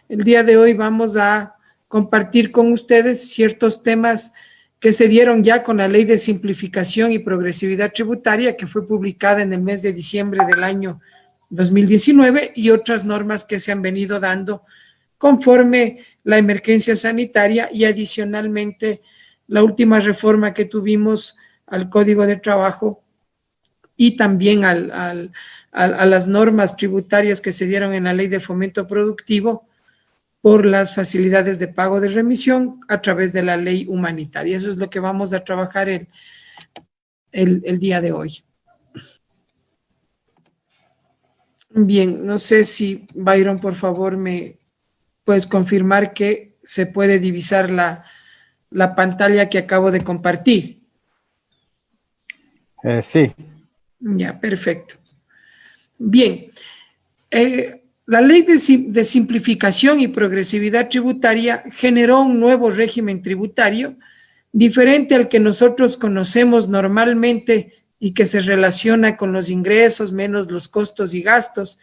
El día de hoy vamos a compartir con ustedes ciertos temas que se dieron ya con la Ley de Simplificación y Progresividad Tributaria, que fue publicada en el mes de diciembre del año 2019, y otras normas que se han venido dando conforme la emergencia sanitaria y adicionalmente la última reforma que tuvimos al Código de Trabajo y también a las normas tributarias que se dieron en la Ley de Fomento Productivo por las facilidades de pago de remisión a través de la ley humanitaria. Eso es lo que vamos a trabajar el día de hoy. Bien, no sé si Byron, por favor, me puedes confirmar que se puede divisar la pantalla que acabo de compartir. Sí. Ya, perfecto. Bien, la Ley de Simplificación y Progresividad Tributaria generó un nuevo régimen tributario diferente al que nosotros conocemos normalmente y que se relaciona con los ingresos menos los costos y gastos,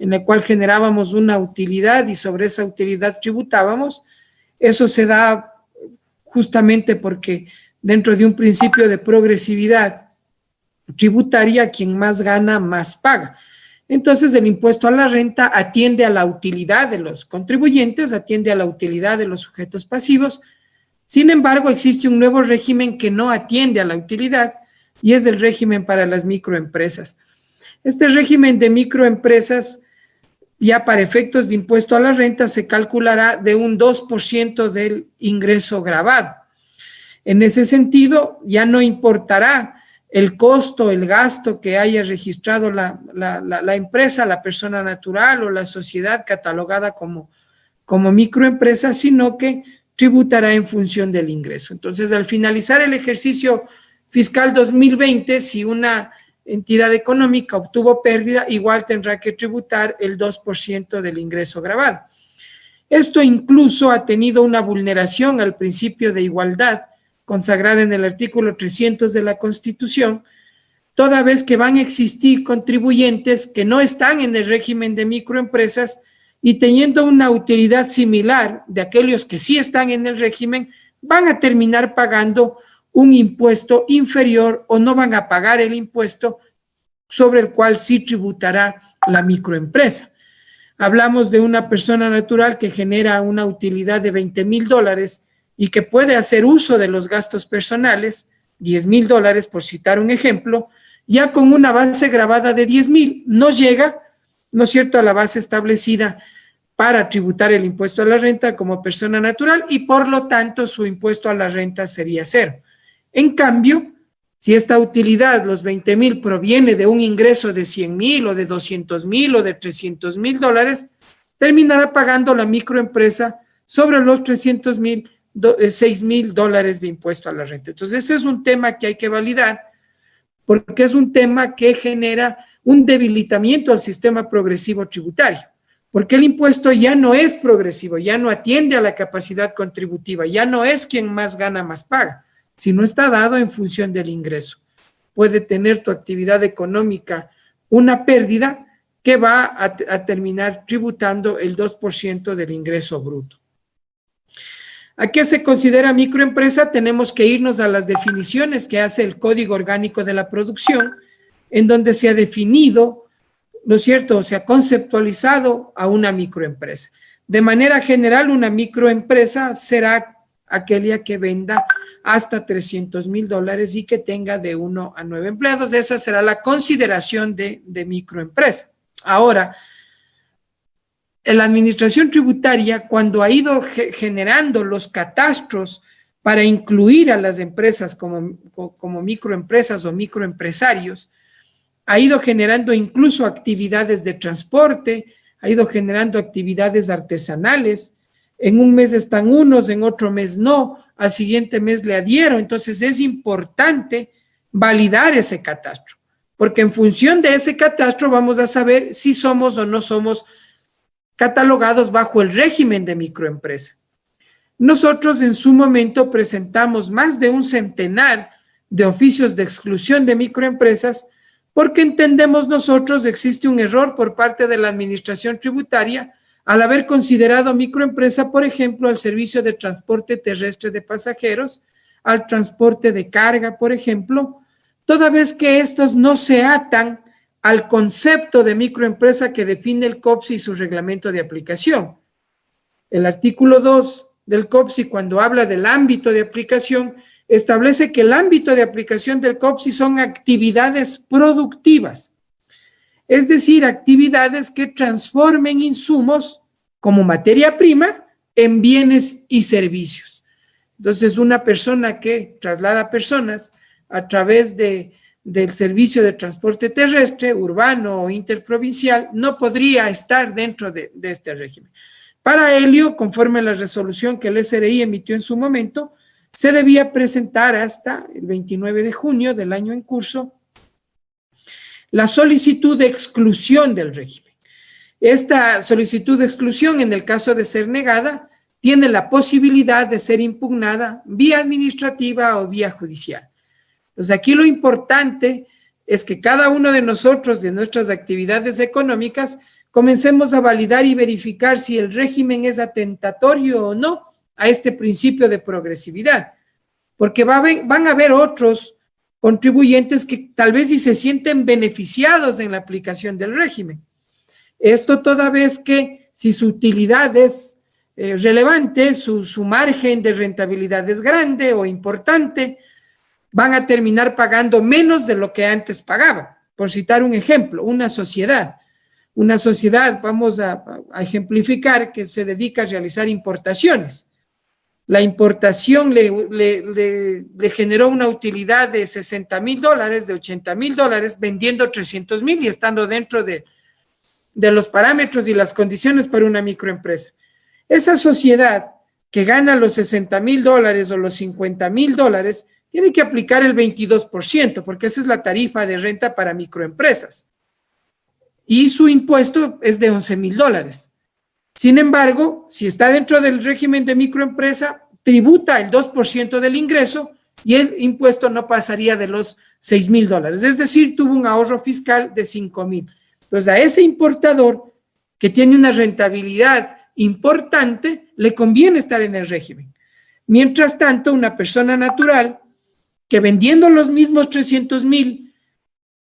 en el cual generábamos una utilidad y sobre esa utilidad tributábamos. Eso se da justamente porque dentro de un principio de progresividad tributaria, quien más gana, más paga. Entonces, el impuesto a la renta atiende a la utilidad de los contribuyentes, atiende a la utilidad de los sujetos pasivos. Sin embargo, existe un nuevo régimen que no atiende a la utilidad y es el régimen para las microempresas. Este régimen de microempresas, ya para efectos de impuesto a la renta, se calculará de un 2% del ingreso gravado. En ese sentido, ya no importará el costo, el gasto que haya registrado la empresa, la persona natural o la sociedad catalogada como microempresa, sino que tributará en función del ingreso. Entonces, al finalizar el ejercicio fiscal 2020, si una entidad económica obtuvo pérdida, igual tendrá que tributar el 2% del ingreso gravado. Esto incluso ha tenido una vulneración al principio de igualdad, consagrada en el artículo 300 de la Constitución, toda vez que van a existir contribuyentes que no están en el régimen de microempresas y teniendo una utilidad similar de aquellos que sí están en el régimen, van a terminar pagando un impuesto inferior o no van a pagar el impuesto sobre el cual sí tributará la microempresa. Hablamos de una persona natural que genera una utilidad de $20,000 y que puede hacer uso de los gastos personales, $10,000 por citar un ejemplo, ya con una base gravada de 10,000 no llega, ¿no es cierto?, a la base establecida para tributar el impuesto a la renta como persona natural y por lo tanto su impuesto a la renta sería cero. En cambio, si esta utilidad, los 20,000, proviene de un ingreso de 100,000 o de 200,000 o de 300,000 dólares, terminará pagando la microempresa sobre los 300,000 $6,000 de impuesto a la renta. Entonces, ese es un tema que hay que validar porque es un tema que genera un debilitamiento al sistema progresivo tributario, porque el impuesto ya no es progresivo, ya no atiende a la capacidad contributiva, ya no es quien más gana, más paga, sino está dado en función del ingreso. Puede tener tu actividad económica una pérdida que va a terminar tributando el 2% del ingreso bruto. ¿A qué se considera microempresa? Tenemos que irnos a las definiciones que hace el Código Orgánico de la Producción, en donde se ha definido, ¿no es cierto?, se ha conceptualizado a una microempresa. De manera general, una microempresa será aquella que venda hasta $300,000 y que tenga de 1 a 9 empleados. Esa será la consideración de microempresa. Ahora, la administración tributaria, cuando ha ido generando los catastros para incluir a las empresas como microempresas o microempresarios, ha ido generando incluso actividades de transporte, ha ido generando actividades artesanales. En un mes están unos, en otro mes no, al siguiente mes le adhiero. Entonces es importante validar ese catastro, porque en función de ese catastro vamos a saber si somos o no somos catalogados bajo el régimen de microempresa. Nosotros en su momento presentamos más de un centenar de oficios de exclusión de microempresas porque entendemos nosotros existe un error por parte de la administración tributaria al haber considerado microempresa, por ejemplo, al servicio de transporte terrestre de pasajeros, al transporte de carga, por ejemplo, toda vez que estos no se atan al concepto de microempresa que define el COPSI y su reglamento de aplicación. El artículo 2 del COPSI, cuando habla del ámbito de aplicación, establece que el ámbito de aplicación del COPSI son actividades productivas, es decir, actividades que transformen insumos como materia prima en bienes y servicios. Entonces, una persona que traslada personas a través del servicio de transporte terrestre, urbano o interprovincial, no podría estar dentro de este régimen. Para ello, conforme a la resolución que el SRI emitió en su momento, se debía presentar hasta el 29 de junio del año en curso la solicitud de exclusión del régimen. Esta solicitud de exclusión, en el caso de ser negada, tiene la posibilidad de ser impugnada vía administrativa o vía judicial. Entonces, aquí lo importante es que cada uno de nosotros, de nuestras actividades económicas, comencemos a validar y verificar si el régimen es atentatorio o no a este principio de progresividad, porque van a haber otros contribuyentes que tal vez y se sienten beneficiados en la aplicación del régimen. Esto toda vez que si su utilidad es relevante, su margen de rentabilidad es grande o importante, van a terminar pagando menos de lo que antes pagaban. Por citar un ejemplo, una sociedad, vamos a ejemplificar, que se dedica a realizar importaciones. La importación le generó una utilidad de $60,000, de $80,000, vendiendo $300,000 y estando dentro de los parámetros y las condiciones para una microempresa. Esa sociedad que gana los $60,000 o los $50,000 tiene que aplicar el 22%, porque esa es la tarifa de renta para microempresas. Y su impuesto es de $11,000. Sin embargo, si está dentro del régimen de microempresa, tributa el 2% del ingreso y el impuesto no pasaría de los $6,000. Es decir, tuvo un ahorro fiscal de $5,000. Entonces, a ese importador que tiene una rentabilidad importante, le conviene estar en el régimen. Mientras tanto, una persona natural que vendiendo los mismos $300,000,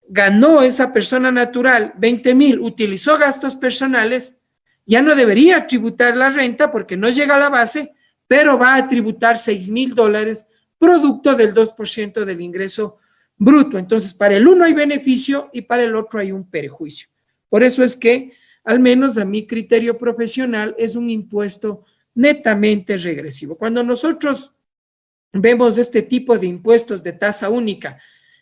ganó esa persona natural $20,000, utilizó gastos personales, ya no debería tributar la renta porque no llega a la base, pero va a tributar $6,000 producto del 2% del ingreso bruto. Entonces, para el uno hay beneficio y para el otro hay un perjuicio. Por eso es que, al menos a mi criterio profesional, es un impuesto netamente regresivo. Cuando nosotros vemos este tipo de impuestos de tasa única,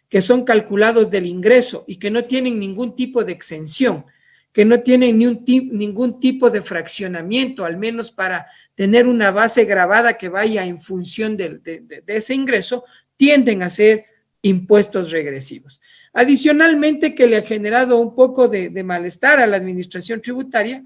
que son calculados del ingreso y que no tienen ningún tipo de exención, que no tienen ningún tipo de fraccionamiento, al menos para tener una base gravada que vaya en función de ese ingreso, tienden a ser impuestos regresivos. Adicionalmente, que le ha generado un poco de malestar a la administración tributaria,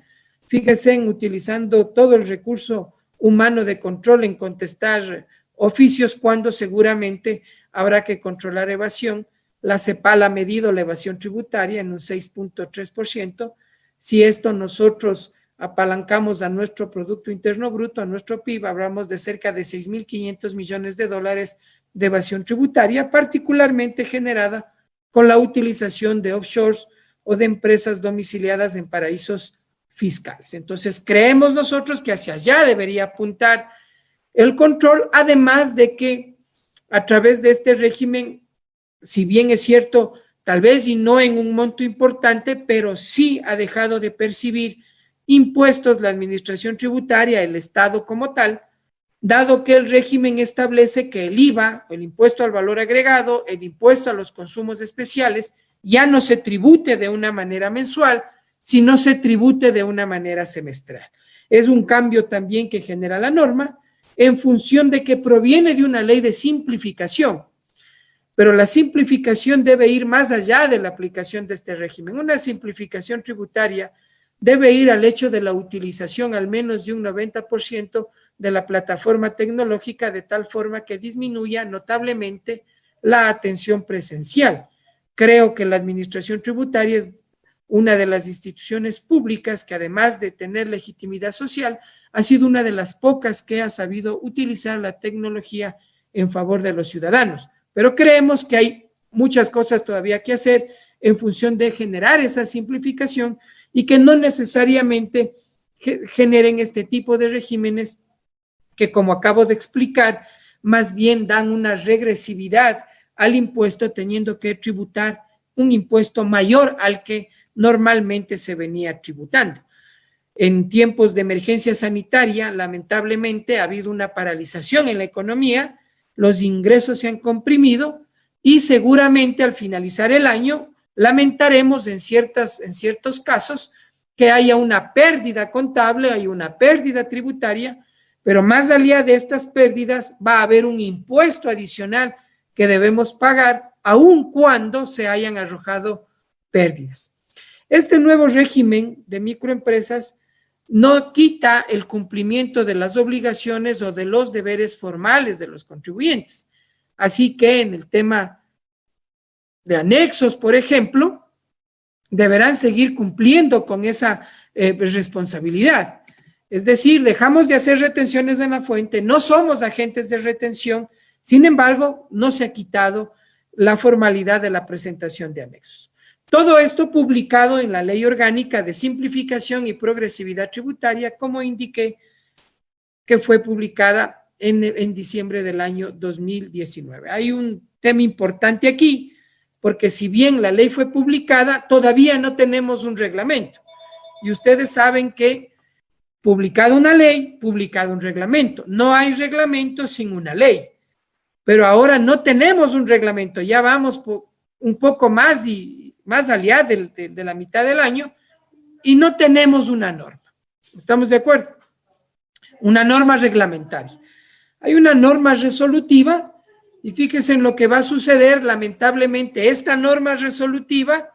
fíjense en utilizando todo el recurso humano de control en contestar oficios cuando seguramente habrá que controlar evasión. La CEPAL ha medido la evasión tributaria en un 6.3%. Si esto nosotros apalancamos a nuestro Producto Interno Bruto, a nuestro PIB, hablamos de cerca de $6,500 millones de evasión tributaria, particularmente generada con la utilización de offshores o de empresas domiciliadas en paraísos fiscales. Entonces, creemos nosotros que hacia allá debería apuntar el control, además de que a través de este régimen, si bien es cierto, tal vez y no en un monto importante, pero sí ha dejado de percibir impuestos la administración tributaria, el Estado como tal, dado que el régimen establece que el IVA, el impuesto al valor agregado, el impuesto a los consumos especiales, ya no se tribute de una manera mensual, sino se tribute de una manera semestral. Es un cambio también que genera la norma en función de que proviene de una ley de simplificación, pero la simplificación debe ir más allá de la aplicación de este régimen. Una simplificación tributaria debe ir al hecho de la utilización al menos de un 90% de la plataforma tecnológica, de tal forma que disminuya notablemente la atención presencial. Creo que la administración tributaria es una de las instituciones públicas que, además de tener legitimidad social, ha sido una de las pocas que ha sabido utilizar la tecnología en favor de los ciudadanos. Pero creemos que hay muchas cosas todavía que hacer en función de generar esa simplificación y que no necesariamente generen este tipo de regímenes que, como acabo de explicar, más bien dan una regresividad al impuesto, teniendo que tributar un impuesto mayor al que normalmente se venía tributando. En tiempos de emergencia sanitaria, lamentablemente, ha habido una paralización en la economía, los ingresos se han comprimido y seguramente al finalizar el año lamentaremos en ciertos casos que haya una pérdida contable, hay una pérdida tributaria, pero más allá de estas pérdidas va a haber un impuesto adicional que debemos pagar aun cuando se hayan arrojado pérdidas. Este nuevo régimen de microempresas no quita el cumplimiento de las obligaciones o de los deberes formales de los contribuyentes. Así que en el tema de anexos, por ejemplo, deberán seguir cumpliendo con esa responsabilidad. Es decir, dejamos de hacer retenciones en la fuente, no somos agentes de retención, sin embargo, no se ha quitado la formalidad de la presentación de anexos. Todo esto publicado en la Ley Orgánica de Simplificación y Progresividad Tributaria, como indiqué, que fue publicada en diciembre del año 2019. Hay un tema importante aquí, porque si bien la ley fue publicada, todavía no tenemos un reglamento. Y ustedes saben que publicada una ley, publicado un reglamento. No hay reglamento sin una ley. Pero ahora no tenemos un reglamento, ya vamos por un poco más y más allá de la mitad del año y no tenemos una norma. ¿Estamos de acuerdo? Una norma reglamentaria. Hay una norma resolutiva y fíjense en lo que va a suceder. Lamentablemente, esta norma resolutiva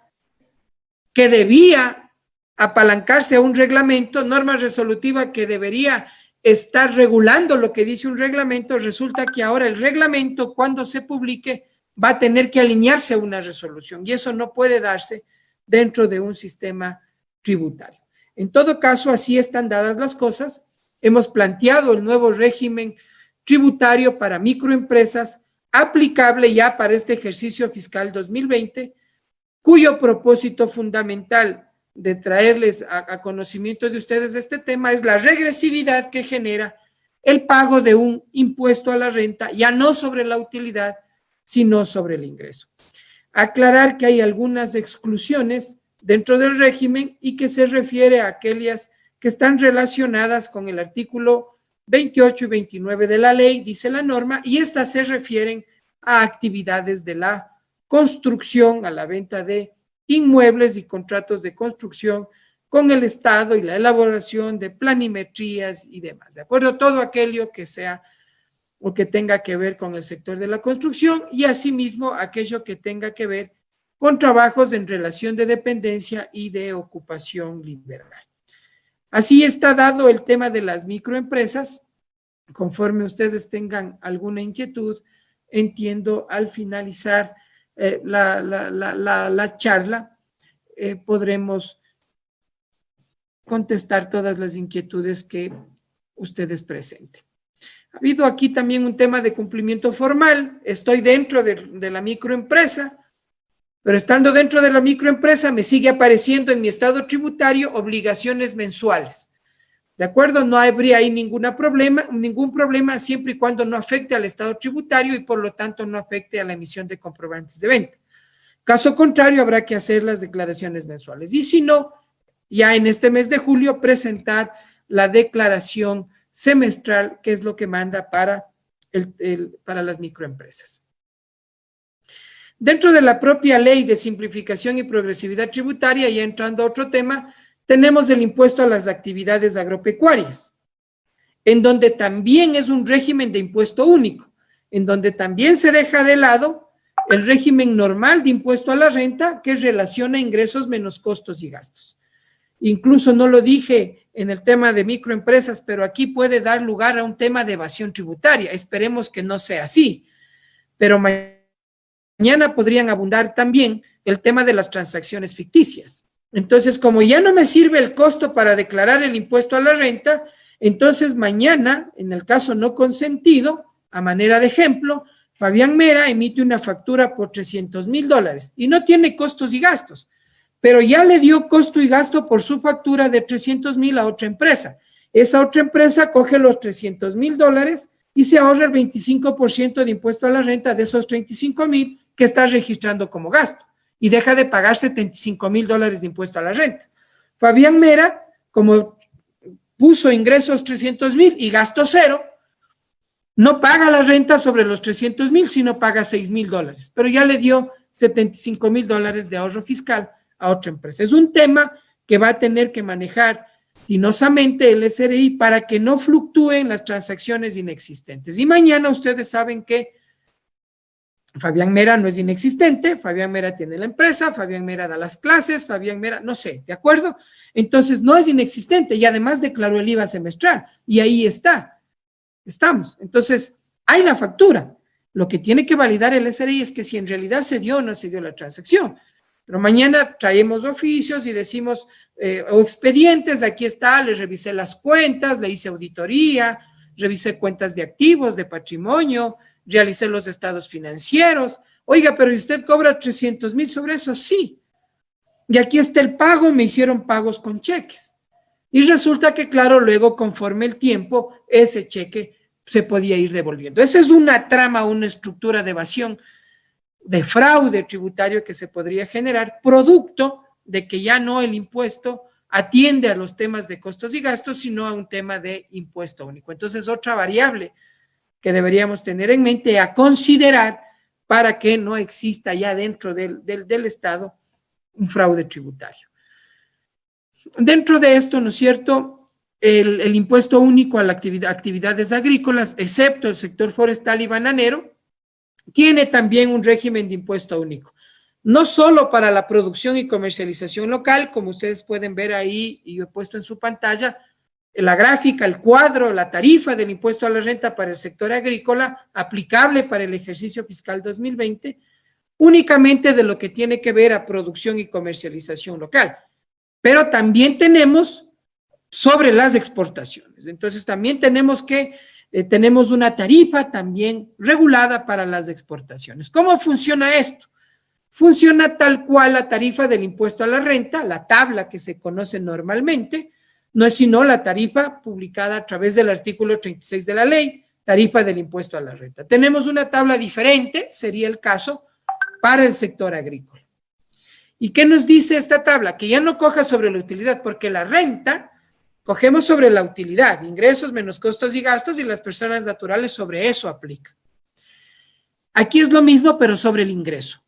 que debía apalancarse a un reglamento, norma resolutiva que debería estar regulando lo que dice un reglamento, resulta que ahora el reglamento, cuando se publique, va a tener que alinearse a una resolución y eso no puede darse dentro de un sistema tributario. En todo caso, así están dadas las cosas. Hemos planteado el nuevo régimen tributario para microempresas aplicable ya para este ejercicio fiscal 2020, cuyo propósito fundamental de traerles a conocimiento de ustedes este tema es la regresividad que genera el pago de un impuesto a la renta, ya no sobre la utilidad, sino sobre el ingreso. Aclarar que hay algunas exclusiones dentro del régimen y que se refiere a aquellas que están relacionadas con el artículo 28 y 29 de la ley, dice la norma, y estas se refieren a actividades de la construcción, a la venta de inmuebles y contratos de construcción con el Estado y la elaboración de planimetrías y demás, ¿de acuerdo? Todo aquello que sea o que tenga que ver con el sector de la construcción y asimismo aquello que tenga que ver con trabajos en relación de dependencia y de ocupación liberal. Así está dado el tema de las microempresas. Conforme ustedes tengan alguna inquietud, entiendo al finalizar la charla, podremos contestar todas las inquietudes que ustedes presenten. Ha habido aquí también un tema de cumplimiento formal. Estoy dentro de la microempresa, pero estando dentro de la microempresa me sigue apareciendo en mi estado tributario obligaciones mensuales. ¿De acuerdo? No habría ahí ningún problema siempre y cuando no afecte al estado tributario y por lo tanto no afecte a la emisión de comprobantes de venta. Caso contrario, habrá que hacer las declaraciones mensuales. Y si no, ya en este mes de julio presentar la declaración semestral, que es lo que manda para las microempresas. Dentro de la propia ley de simplificación y progresividad tributaria, ya entrando a otro tema, tenemos el impuesto a las actividades agropecuarias, en donde también es un régimen de impuesto único, en donde también se deja de lado el régimen normal de impuesto a la renta que relaciona ingresos menos costos y gastos. Incluso no lo dije en el tema de microempresas, pero aquí puede dar lugar a un tema de evasión tributaria. Esperemos que no sea así, pero mañana podrían abundar también el tema de las transacciones ficticias. Entonces, como ya no me sirve el costo para declarar el impuesto a la renta, entonces mañana, en el caso no consentido, a manera de ejemplo, Fabián Mera emite una factura por $300,000 y no tiene costos y gastos, pero ya le dio costo y gasto por su factura de 300,000 a otra empresa. Esa otra empresa coge los $300,000 y se ahorra el 25% de impuesto a la renta de esos 35,000 que está registrando como gasto y deja de pagar $75,000 de impuesto a la renta. Fabián Mera, como puso ingresos 300,000 y gasto cero, no paga la renta sobre los 300,000, sino paga $6,000, pero ya le dio $75,000 de ahorro fiscal a otra empresa. Es un tema que va a tener que manejar finosamente el SRI para que no fluctúen las transacciones inexistentes. Y mañana ustedes saben que Fabián Mera no es inexistente, Fabián Mera tiene la empresa, Fabián Mera da las clases, Fabián Mera, no sé, ¿de acuerdo? Entonces no es inexistente y además declaró el IVA semestral y ahí estamos. Entonces hay la factura. Lo que tiene que validar el SRI es que si en realidad se dio o no se dio la transacción. Pero mañana traemos oficios y decimos, o expedientes, aquí está, le revisé las cuentas, le hice auditoría, revisé cuentas de activos, de patrimonio, realicé los estados financieros. Oiga, pero ¿usted cobra 300,000 sobre eso? Sí. Y aquí está el pago, me hicieron pagos con cheques. Y resulta que, claro, luego, conforme el tiempo, ese cheque se podía ir devolviendo. Esa es una trama, una estructura de evasión, de fraude tributario que se podría generar, producto de que ya no el impuesto atiende a los temas de costos y gastos, sino a un tema de impuesto único. Entonces, otra variable que deberíamos tener en mente a considerar para que no exista ya dentro del Estado un fraude tributario. Dentro de esto, ¿no es cierto?, el impuesto único a las actividades agrícolas, excepto el sector forestal y bananero, tiene también un régimen de impuesto único. No solo para la producción y comercialización local, como ustedes pueden ver ahí, y yo he puesto en su pantalla, la gráfica, el cuadro, la tarifa del impuesto a la renta para el sector agrícola, aplicable para el ejercicio fiscal 2020, únicamente de lo que tiene que ver a producción y comercialización local. Pero también tenemos sobre las exportaciones. Entonces también tenemos una tarifa también regulada para las exportaciones. ¿Cómo funciona esto? Funciona tal cual la tarifa del impuesto a la renta, la tabla que se conoce normalmente, no es sino la tarifa publicada a través del artículo 36 de la ley, tarifa del impuesto a la renta. Tenemos una tabla diferente, sería el caso para el sector agrícola. ¿Y qué nos dice esta tabla? Que ya no coja sobre la utilidad, porque la renta cogemos sobre la utilidad, ingresos menos costos y gastos, y las personas naturales sobre eso aplican. Aquí es lo mismo, pero sobre el ingreso.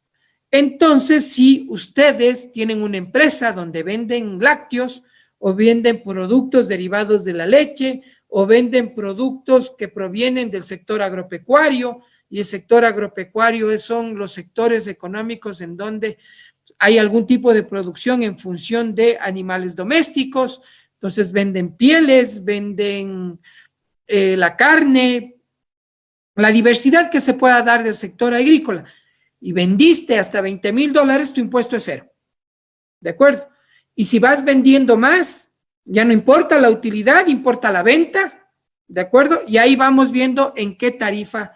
Entonces, si ustedes tienen una empresa donde venden lácteos o venden productos derivados de la leche o venden productos que provienen del sector agropecuario, y el sector agropecuario son los sectores económicos en donde hay algún tipo de producción en función de animales domésticos, entonces venden pieles, venden la carne, la diversidad que se pueda dar del sector agrícola, y vendiste hasta $20,000, tu impuesto es cero. ¿De acuerdo? Y si vas vendiendo más, ya no importa la utilidad, importa la venta. ¿De acuerdo? Y ahí vamos viendo en qué tarifa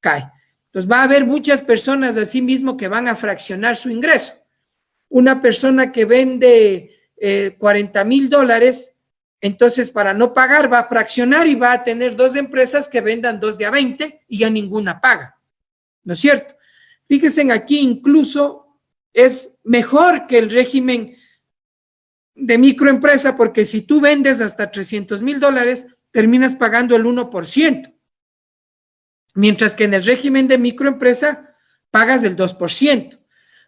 cae. Entonces va a haber muchas personas así mismo que van a fraccionar su ingreso. Una persona que vende $40,000, entonces para no pagar va a fraccionar y va a tener dos empresas que vendan dos de a 20 y ya ninguna paga. ¿No es cierto? Fíjense aquí, incluso es mejor que el régimen de microempresa, porque si tú vendes hasta $300,000, terminas pagando el 1%, mientras que en el régimen de microempresa pagas el 2%.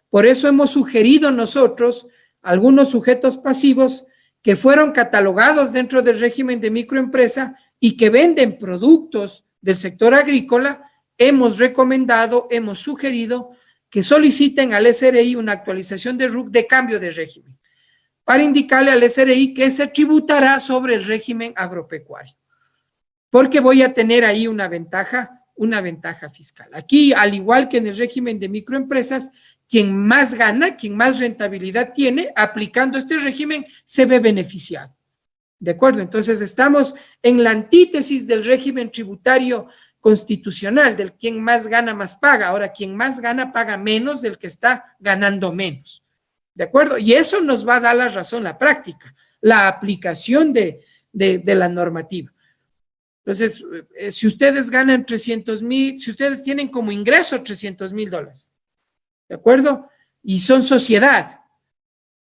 Por eso hemos sugerido nosotros algunos sujetos pasivos que fueron catalogados dentro del régimen de microempresa y que venden productos del sector agrícola. Hemos recomendado, hemos sugerido que soliciten al SRI una actualización de RUC de cambio de régimen, para indicarle al SRI que se tributará sobre el régimen agropecuario, porque voy a tener ahí una ventaja fiscal. Aquí, al igual que en el régimen de microempresas, quien más gana, quien más rentabilidad tiene, aplicando este régimen, se ve beneficiado. ¿De acuerdo? Entonces estamos en la antítesis del régimen tributario constitucional, del quien más gana, más paga. Ahora, quien más gana, paga menos del que está ganando menos. ¿De acuerdo? Y eso nos va a dar la razón, la práctica, la aplicación de la normativa. Entonces, si ustedes ganan 300,000, si ustedes tienen como ingreso 300,000 dólares, ¿de acuerdo? Y son sociedad,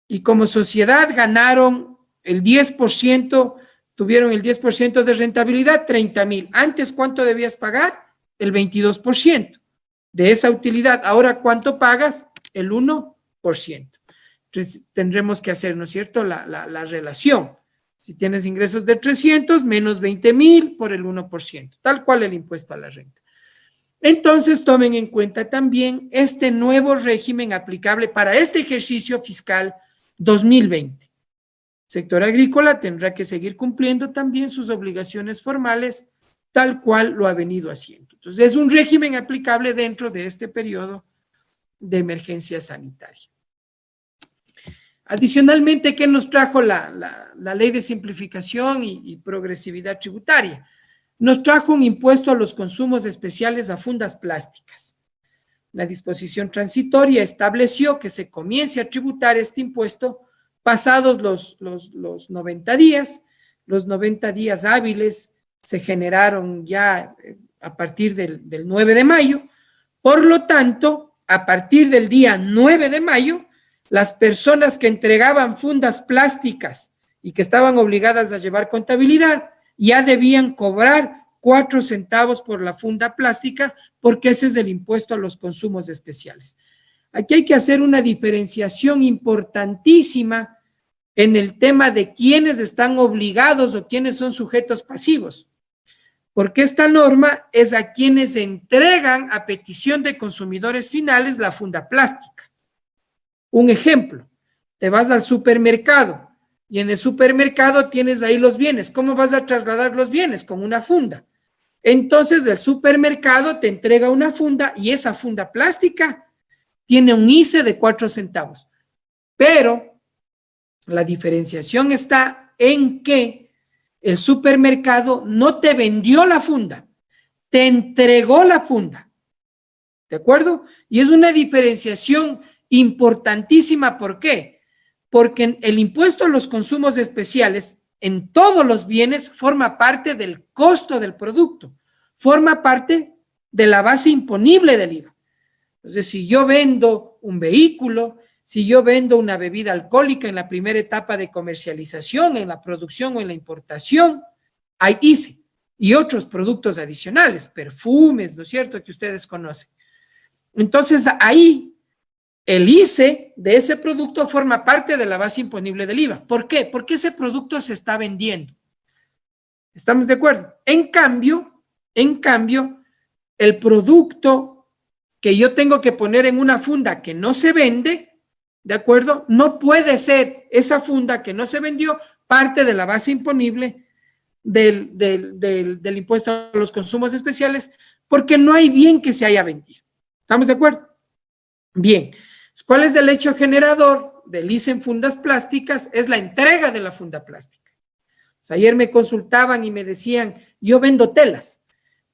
y como sociedad ganaron el 10%, tuvieron el 10% de rentabilidad, 30,000. Antes, ¿cuánto debías pagar? El 22% de esa utilidad. Ahora, ¿cuánto pagas? El 1%. Entonces, tendremos que hacer, ¿no es cierto?, la relación. Si tienes ingresos de 300, menos 20,000 por el 1%, tal cual el impuesto a la renta. Entonces, tomen en cuenta también este nuevo régimen aplicable para este ejercicio fiscal 2020. Sector agrícola tendrá que seguir cumpliendo también sus obligaciones formales, tal cual lo ha venido haciendo. Entonces, es un régimen aplicable dentro de este periodo de emergencia sanitaria. Adicionalmente, ¿qué nos trajo la ley de simplificación y progresividad tributaria? Nos trajo un impuesto a los consumos especiales a fundas plásticas. La disposición transitoria estableció que se comience a tributar este impuesto pasados los 90 días. Los 90 días hábiles se generaron ya a partir del 9 de mayo. Por lo tanto, a partir del día 9 de mayo, las personas que entregaban fundas plásticas y que estaban obligadas a llevar contabilidad ya debían cobrar 4 centavos por la funda plástica, porque ese es el impuesto a los consumos especiales. Aquí hay que hacer una diferenciación importantísima en el tema de quiénes están obligados o quiénes son sujetos pasivos, porque esta norma es a quienes entregan a petición de consumidores finales la funda plástica. Un ejemplo, te vas al supermercado y en el supermercado tienes ahí los bienes. ¿Cómo vas a trasladar los bienes? Con una funda. Entonces el supermercado te entrega una funda y esa funda plástica tiene un ICE de 4 centavos. Pero la diferenciación está en que el supermercado no te vendió la funda, te entregó la funda. ¿De acuerdo? Y es una diferenciación importantísima. ¿Por qué? Porque el impuesto a los consumos especiales en todos los bienes forma parte del costo del producto, forma parte de la base imponible del IVA. Entonces, si yo vendo un vehículo, si yo vendo una bebida alcohólica en la primera etapa de comercialización, en la producción o en la importación, hay ICE y otros productos adicionales, perfumes, ¿no es cierto?, que ustedes conocen. Entonces, ahí el ICE de ese producto forma parte de la base imponible del IVA. ¿Por qué? Porque ese producto se está vendiendo. ¿Estamos de acuerdo? En cambio, el producto que yo tengo que poner en una funda que no se vende, ¿de acuerdo? No puede ser esa funda que no se vendió parte de la base imponible del impuesto a los consumos especiales, porque no hay bien que se haya vendido. ¿Estamos de acuerdo? Bien. ¿Cuál es el hecho generador del ICE en fundas plásticas? Es la entrega de la funda plástica. O sea, ayer me consultaban y me decían, yo vendo telas,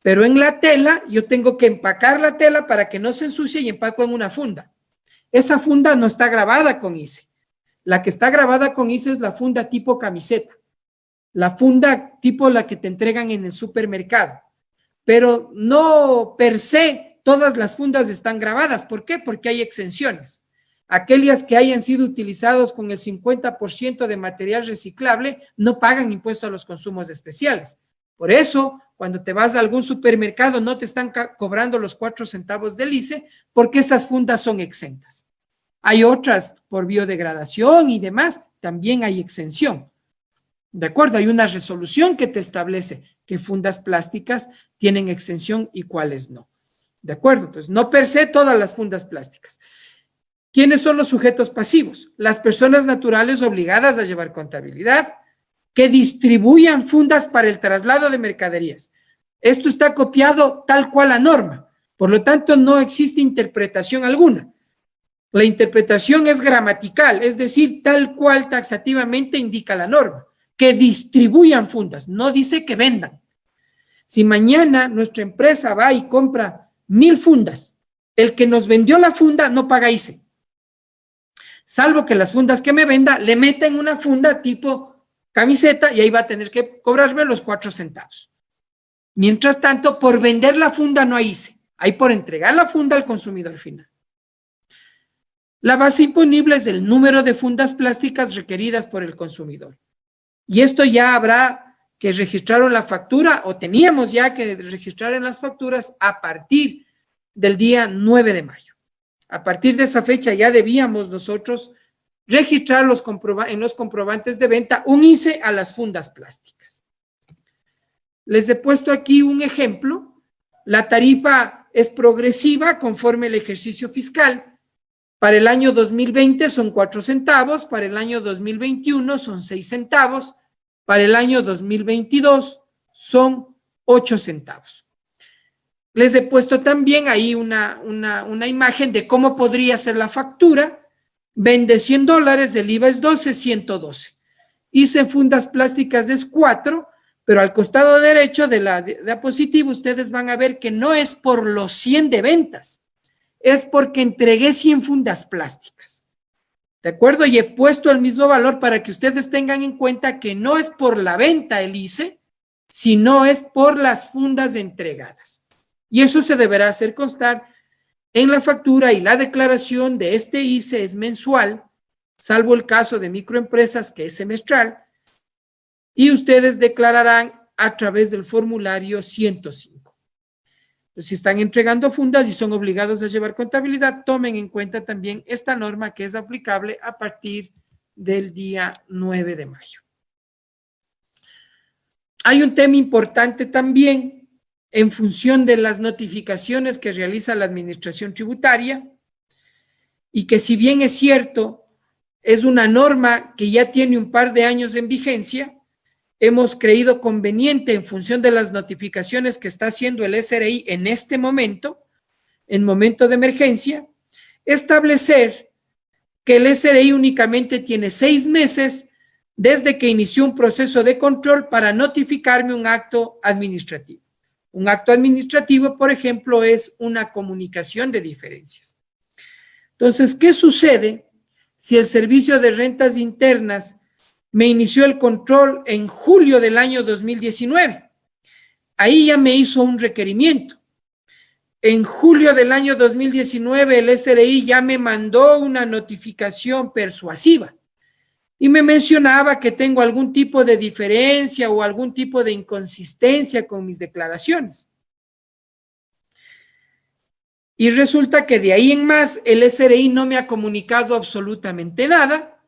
pero en la tela yo tengo que empacar la tela para que no se ensucie y empaco en una funda. Esa funda no está grabada con ICE. La que está grabada con ICE es la funda tipo camiseta, la funda tipo la que te entregan en el supermercado, pero no per se todas las fundas están grabadas. ¿Por qué? Porque hay exenciones. Aquellas que hayan sido utilizados con el 50% de material reciclable no pagan impuesto a los consumos especiales. Por eso, cuando te vas a algún supermercado, no te están cobrando los 4 centavos del ICE, porque esas fundas son exentas. Hay otras por biodegradación y demás, también hay exención. ¿De acuerdo? Hay una resolución que te establece qué fundas plásticas tienen exención y cuáles no. ¿De acuerdo? Entonces, no per se todas las fundas plásticas. ¿Quiénes son los sujetos pasivos? Las personas naturales obligadas a llevar contabilidad, que distribuyan fundas para el traslado de mercaderías. Esto está copiado tal cual a norma, por lo tanto no existe interpretación alguna. La interpretación es gramatical, es decir, tal cual taxativamente indica la norma, que distribuyan fundas, no dice que vendan. Si mañana nuestra empresa va y compra 1000 fundas, el que nos vendió la funda no paga ICE. Salvo que las fundas que me venda le meta en una funda tipo camiseta y ahí va a tener que cobrarme los 4 centavos. Mientras tanto, por vender la funda no hay ICE, hay por entregar la funda al consumidor final. La base imponible es el número de fundas plásticas requeridas por el consumidor. Y esto ya habrá que registrar en la factura, o teníamos ya que registrar en las facturas a partir del día 9 de mayo. A partir de esa fecha ya debíamos nosotros registrar en los comprobantes de venta un ICE a las fundas plásticas. Les he puesto aquí un ejemplo. La tarifa es progresiva conforme el ejercicio fiscal. Para el año 2020 son 4 centavos, para el año 2021 son 6 centavos, para el año 2022 son 8 centavos. Les he puesto también ahí una imagen de cómo podría ser la factura. Vende $100, el IVA es 12, 112. Hice fundas plásticas es 4, pero al costado derecho de la diapositiva ustedes van a ver que no es por los 100 de ventas, es porque entregué 100 fundas plásticas. ¿De acuerdo? Y he puesto el mismo valor para que ustedes tengan en cuenta que no es por la venta el ICE, sino es por las fundas entregadas. Y eso se deberá hacer constar en la factura, y la declaración de este ICE es mensual, salvo el caso de microempresas que es semestral, y ustedes declararán a través del formulario 105. Entonces, si están entregando fundas y son obligados a llevar contabilidad, tomen en cuenta también esta norma que es aplicable a partir del día 9 de mayo. Hay un tema importante también en función de las notificaciones que realiza la Administración Tributaria, y que si bien es cierto, es una norma que ya tiene un par de años en vigencia, hemos creído conveniente, en función de las notificaciones que está haciendo el SRI en este momento, en momento de emergencia, establecer que el SRI únicamente tiene 6 meses desde que inició un proceso de control para notificarme un acto administrativo. Un acto administrativo, por ejemplo, es una comunicación de diferencias. Entonces, ¿qué sucede si el Servicio de Rentas Internas me inició el control en julio del año 2019? Ahí ya me hizo un requerimiento. En julio del año 2019, el SRI ya me mandó una notificación persuasiva y me mencionaba que tengo algún tipo de diferencia o algún tipo de inconsistencia con mis declaraciones. Y resulta que de ahí en más el SRI no me ha comunicado absolutamente nada,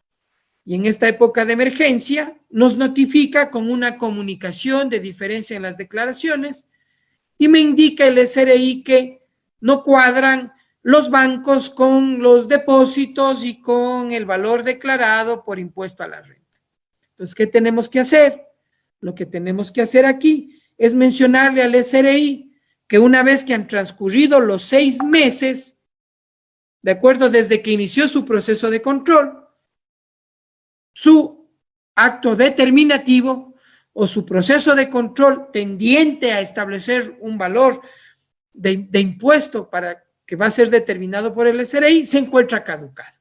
y en esta época de emergencia nos notifica con una comunicación de diferencia en las declaraciones y me indica el SRI que no cuadran los bancos con los depósitos y con el valor declarado por impuesto a la renta. Entonces, ¿qué tenemos que hacer? Lo que tenemos que hacer aquí es mencionarle al SRI que una vez que han transcurrido los 6 meses, de acuerdo, desde que inició su proceso de control, su acto determinativo o su proceso de control tendiente a establecer un valor de impuesto para que va a ser determinado por el SRI, se encuentra caducado.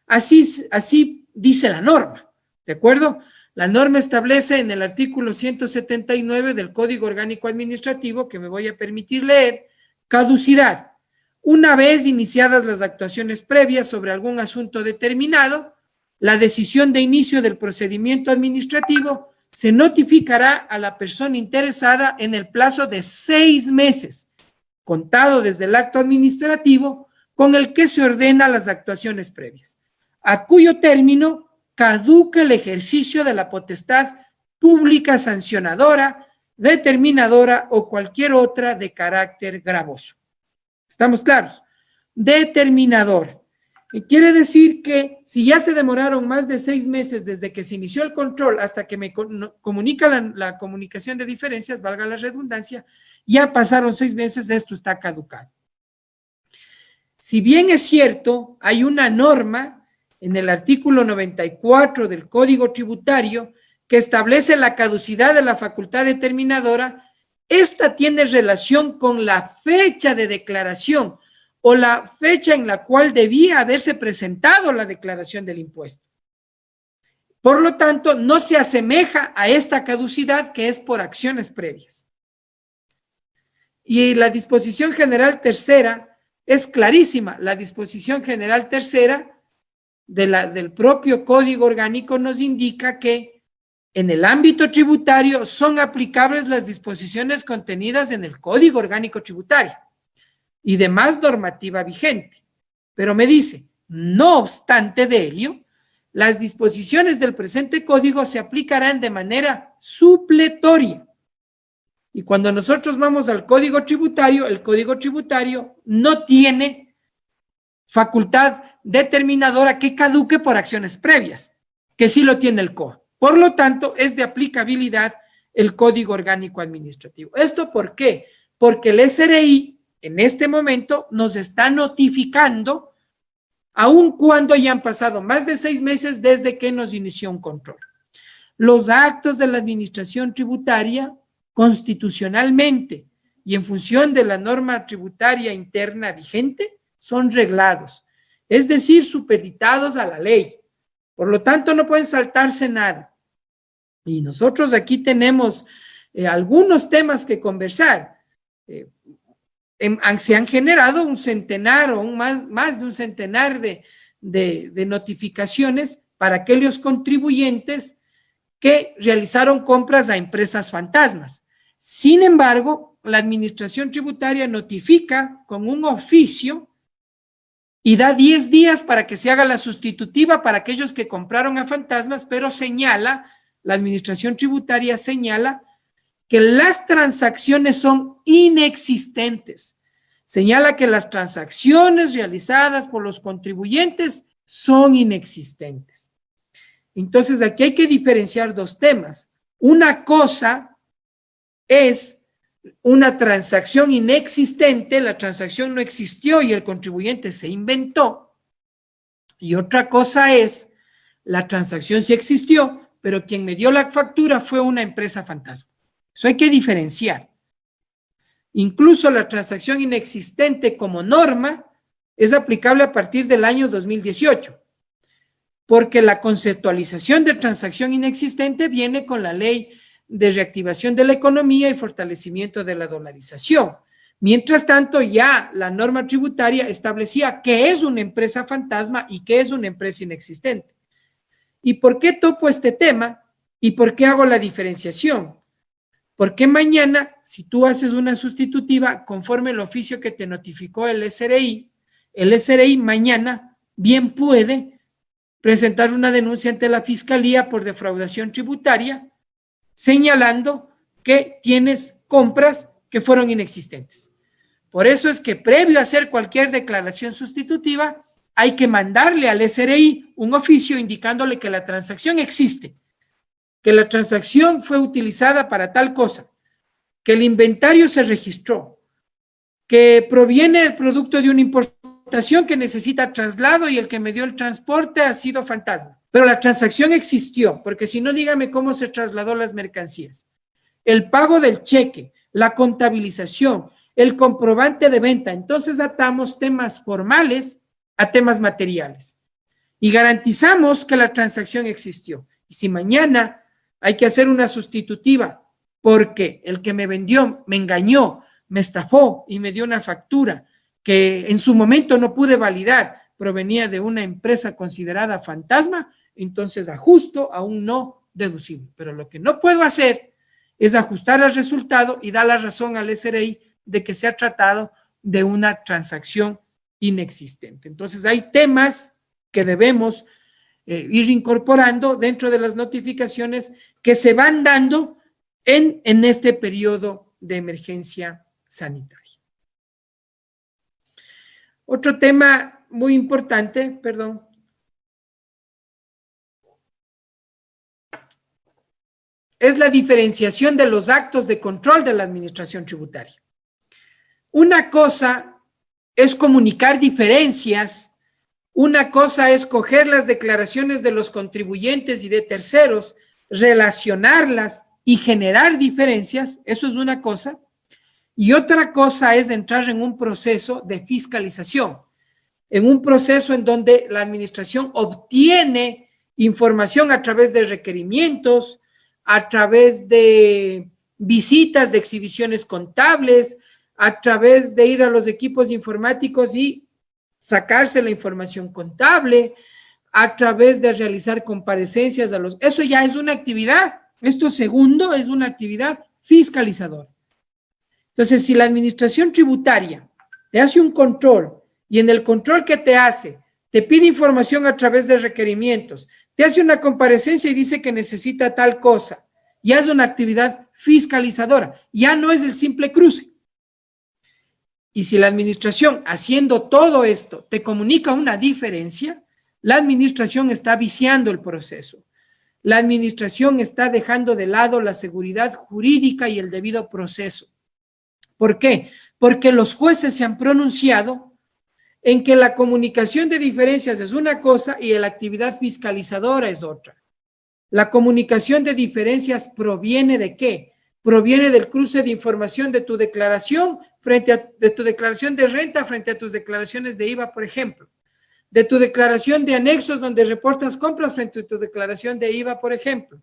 Así dice la norma, ¿de acuerdo? La norma establece en el artículo 179 del Código Orgánico Administrativo, que me voy a permitir leer, caducidad. Una vez iniciadas las actuaciones previas sobre algún asunto determinado, la decisión de inicio del procedimiento administrativo se notificará a la persona interesada en el plazo de 6 meses, contado desde el acto administrativo con el que se ordena las actuaciones previas, a cuyo término caduca el ejercicio de la potestad pública sancionadora, determinadora o cualquier otra de carácter gravoso. ¿Estamos claros? Determinadora. Y quiere decir que si ya se demoraron más de 6 meses desde que se inició el control hasta que me comunica la comunicación de diferencias, valga la redundancia, ya pasaron 6 meses, esto está caducado. si bien es cierto, hay una norma en el artículo 94 del Código Tributario que establece la caducidad de la facultad determinadora, esta tiene relación con la fecha de declaración o la fecha en la cual debía haberse presentado la declaración del impuesto. Por lo tanto, no se asemeja a esta caducidad que es por acciones previas. Y la disposición general tercera es clarísima. La disposición general tercera del propio Código Orgánico nos indica que en el ámbito tributario son aplicables las disposiciones contenidas en el Código Orgánico Tributario y demás normativa vigente. Pero me dice, no obstante de ello, las disposiciones del presente código se aplicarán de manera supletoria. Y cuando nosotros vamos al Código Tributario, el Código Tributario no tiene facultad determinadora que caduque por acciones previas, que sí lo tiene el COA. Por lo tanto, es de aplicabilidad el Código Orgánico Administrativo. ¿Esto por qué? Porque el SRI en este momento nos está notificando, aun cuando ya han pasado más de 6 meses desde que nos inició un control. Los actos de la administración tributaria, constitucionalmente y en función de la norma tributaria interna vigente, son reglados, es decir, supeditados a la ley. Por lo tanto, no pueden saltarse nada. Y nosotros aquí tenemos algunos temas que conversar. Se han generado un centenar o más de un centenar de notificaciones para aquellos contribuyentes que realizaron compras a empresas fantasmas. Sin embargo, la administración tributaria notifica con un oficio y da 10 días para que se haga la sustitutiva para aquellos que compraron a fantasmas, pero señala, la administración tributaria señala que las transacciones son inexistentes. Señala que las transacciones realizadas por los contribuyentes son inexistentes. Entonces, aquí hay que diferenciar dos temas. Una cosa es una transacción inexistente, la transacción no existió y el contribuyente se inventó. Y otra cosa es, la transacción sí existió, pero quien me dio la factura fue una empresa fantasma. Eso hay que diferenciar. Incluso la transacción inexistente como norma es aplicable a partir del año 2018, porque la conceptualización de transacción inexistente viene con la ley de reactivación de la economía y fortalecimiento de la dolarización. Mientras tanto, ya la norma tributaria establecía qué es una empresa fantasma y qué es una empresa inexistente. ¿Y por qué topo este tema? ¿Y por qué hago la diferenciación? Porque mañana, si tú haces una sustitutiva conforme el oficio que te notificó el SRI mañana bien puede presentar una denuncia ante la Fiscalía por defraudación tributaria, señalando que tienes compras que fueron inexistentes. Por eso es que previo a hacer cualquier declaración sustitutiva, hay que mandarle al SRI un oficio indicándole que la transacción existe, que la transacción fue utilizada para tal cosa, que el inventario se registró, que proviene del producto de una importación que necesita traslado y el que me dio el transporte ha sido fantasma. Pero la transacción existió, porque si no, dígame cómo se trasladó las mercancías. El pago del cheque, la contabilización, el comprobante de venta. Entonces atamos temas formales a temas materiales y garantizamos que la transacción existió. Y si mañana hay que hacer una sustitutiva porque el que me vendió me engañó, me estafó y me dio una factura que en su momento no pude validar, provenía de una empresa considerada fantasma, entonces ajusto a un no deducible. Pero lo que no puedo hacer es ajustar el resultado y dar la razón al SRI de que se ha tratado de una transacción inexistente. Entonces hay temas que debemos ir incorporando dentro de las notificaciones que se van dando en este periodo de emergencia sanitaria. Otro tema muy importante, perdón, es la diferenciación de los actos de control de la administración tributaria. Una cosa es comunicar diferencias. Una cosa es coger las declaraciones de los contribuyentes y de terceros, relacionarlas y generar diferencias, eso es una cosa. Y otra cosa es entrar en un proceso de fiscalización, en un proceso en donde la administración obtiene información a través de requerimientos, a través de visitas de exhibiciones contables, a través de ir a los equipos informáticos y sacarse la información contable, a través de realizar comparecencias a los... Eso ya es una actividad. Esto segundo es una actividad fiscalizadora. Entonces, si la administración tributaria te hace un control y en el control que te hace, te pide información a través de requerimientos, te hace una comparecencia y dice que necesita tal cosa, ya es una actividad fiscalizadora, ya no es el simple cruce. Y si la administración, haciendo todo esto, te comunica una diferencia, la administración está viciando el proceso. La administración está dejando de lado la seguridad jurídica y el debido proceso. ¿Por qué? Porque los jueces se han pronunciado en que la comunicación de diferencias es una cosa y la actividad fiscalizadora es otra. La comunicación de diferencias proviene ¿de qué? Proviene del cruce de información de tu declaración de tu declaración de renta frente a tus declaraciones de IVA, por ejemplo. De tu declaración de anexos donde reportas compras frente a tu declaración de IVA, por ejemplo.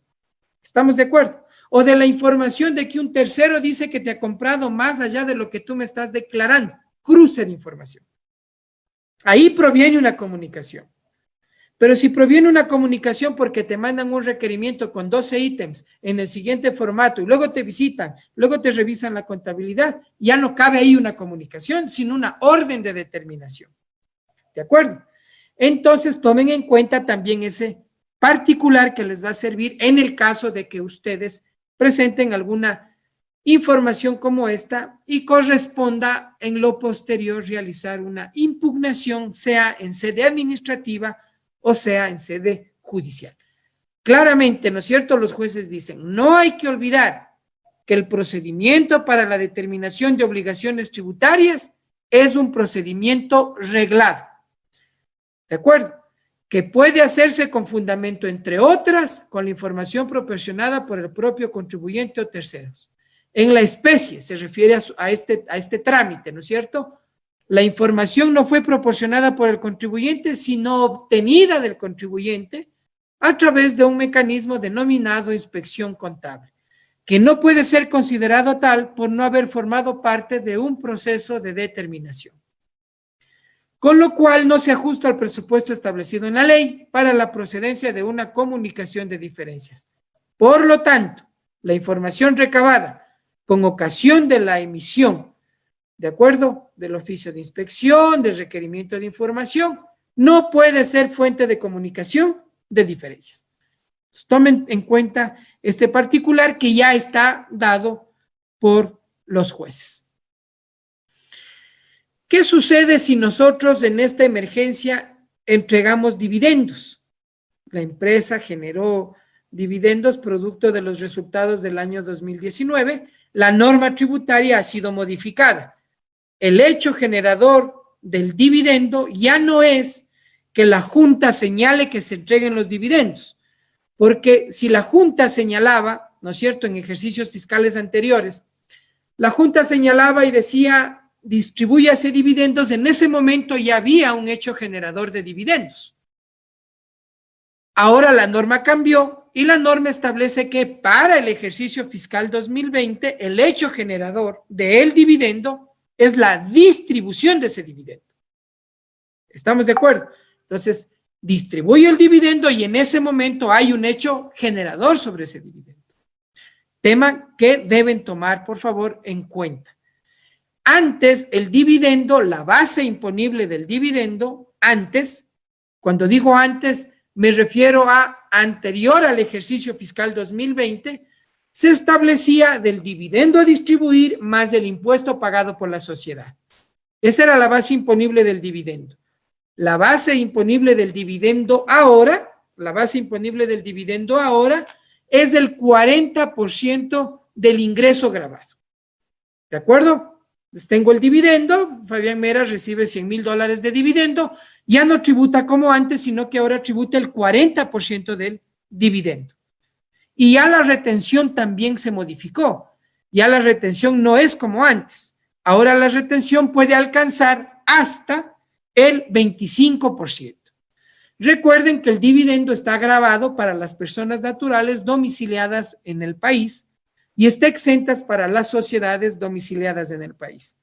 ¿Estamos de acuerdo? O de la información de que un tercero dice que te ha comprado más allá de lo que tú me estás declarando. Cruce de información. Ahí proviene una comunicación. Pero si proviene una comunicación porque te mandan un requerimiento con 12 ítems en el siguiente formato y luego te visitan, luego te revisan la contabilidad, ya no cabe ahí una comunicación, sino una orden de determinación. ¿De acuerdo? Entonces tomen en cuenta también ese particular que les va a servir en el caso de que ustedes presenten alguna información como esta y corresponda en lo posterior realizar una impugnación, sea en sede administrativa o sea en sede judicial. Claramente, ¿no es cierto? Los jueces dicen, no hay que olvidar que el procedimiento para la determinación de obligaciones tributarias es un procedimiento reglado. ¿De acuerdo? Que puede hacerse con fundamento, entre otras, con la información proporcionada por el propio contribuyente o terceros. En la especie se refiere a este trámite, ¿no es cierto? La información no fue proporcionada por el contribuyente, sino obtenida del contribuyente a través de un mecanismo denominado inspección contable, que no puede ser considerado tal por no haber formado parte de un proceso de determinación. Con lo cual no se ajusta al presupuesto establecido en la ley para la procedencia de una comunicación de diferencias. Por lo tanto, la información recabada con ocasión de la emisión, ¿de acuerdo?, del oficio de inspección, del requerimiento de información, no puede ser fuente de comunicación de diferencias. Entonces, tomen en cuenta este particular que ya está dado por los jueces. ¿Qué sucede si nosotros en esta emergencia entregamos dividendos? La empresa generó dividendos producto de los resultados del año 2019. La norma tributaria ha sido modificada. El hecho generador del dividendo ya no es que la Junta señale que se entreguen los dividendos, porque si la Junta señalaba, ¿no es cierto?, en ejercicios fiscales anteriores, la Junta señalaba y decía, distribúyase dividendos, en ese momento ya había un hecho generador de dividendos. Ahora la norma cambió y la norma establece que para el ejercicio fiscal 2020, el hecho generador del dividendo es la distribución de ese dividendo. ¿Estamos de acuerdo? Entonces, distribuye el dividendo y en ese momento hay un hecho generador sobre ese dividendo. Tema que deben tomar, por favor, en cuenta. Antes, el dividendo, la base imponible del dividendo, antes, cuando digo antes, me refiero a anterior al ejercicio fiscal 2020, se establecía del dividendo a distribuir más el impuesto pagado por la sociedad. Esa era la base imponible del dividendo. La base imponible del dividendo ahora, es el 40% del ingreso grabado. ¿De acuerdo? Les tengo el dividendo, Fabián Mera recibe $100,000 de dividendo, ya no tributa como antes, sino que ahora tributa el 40% del dividendo. Y ya la retención también se modificó. Ya la retención no es como antes. Ahora la retención puede alcanzar hasta el 25%. Recuerden que el dividendo está gravado para las personas naturales domiciliadas en el país y está exentas para las sociedades domiciliadas en el país.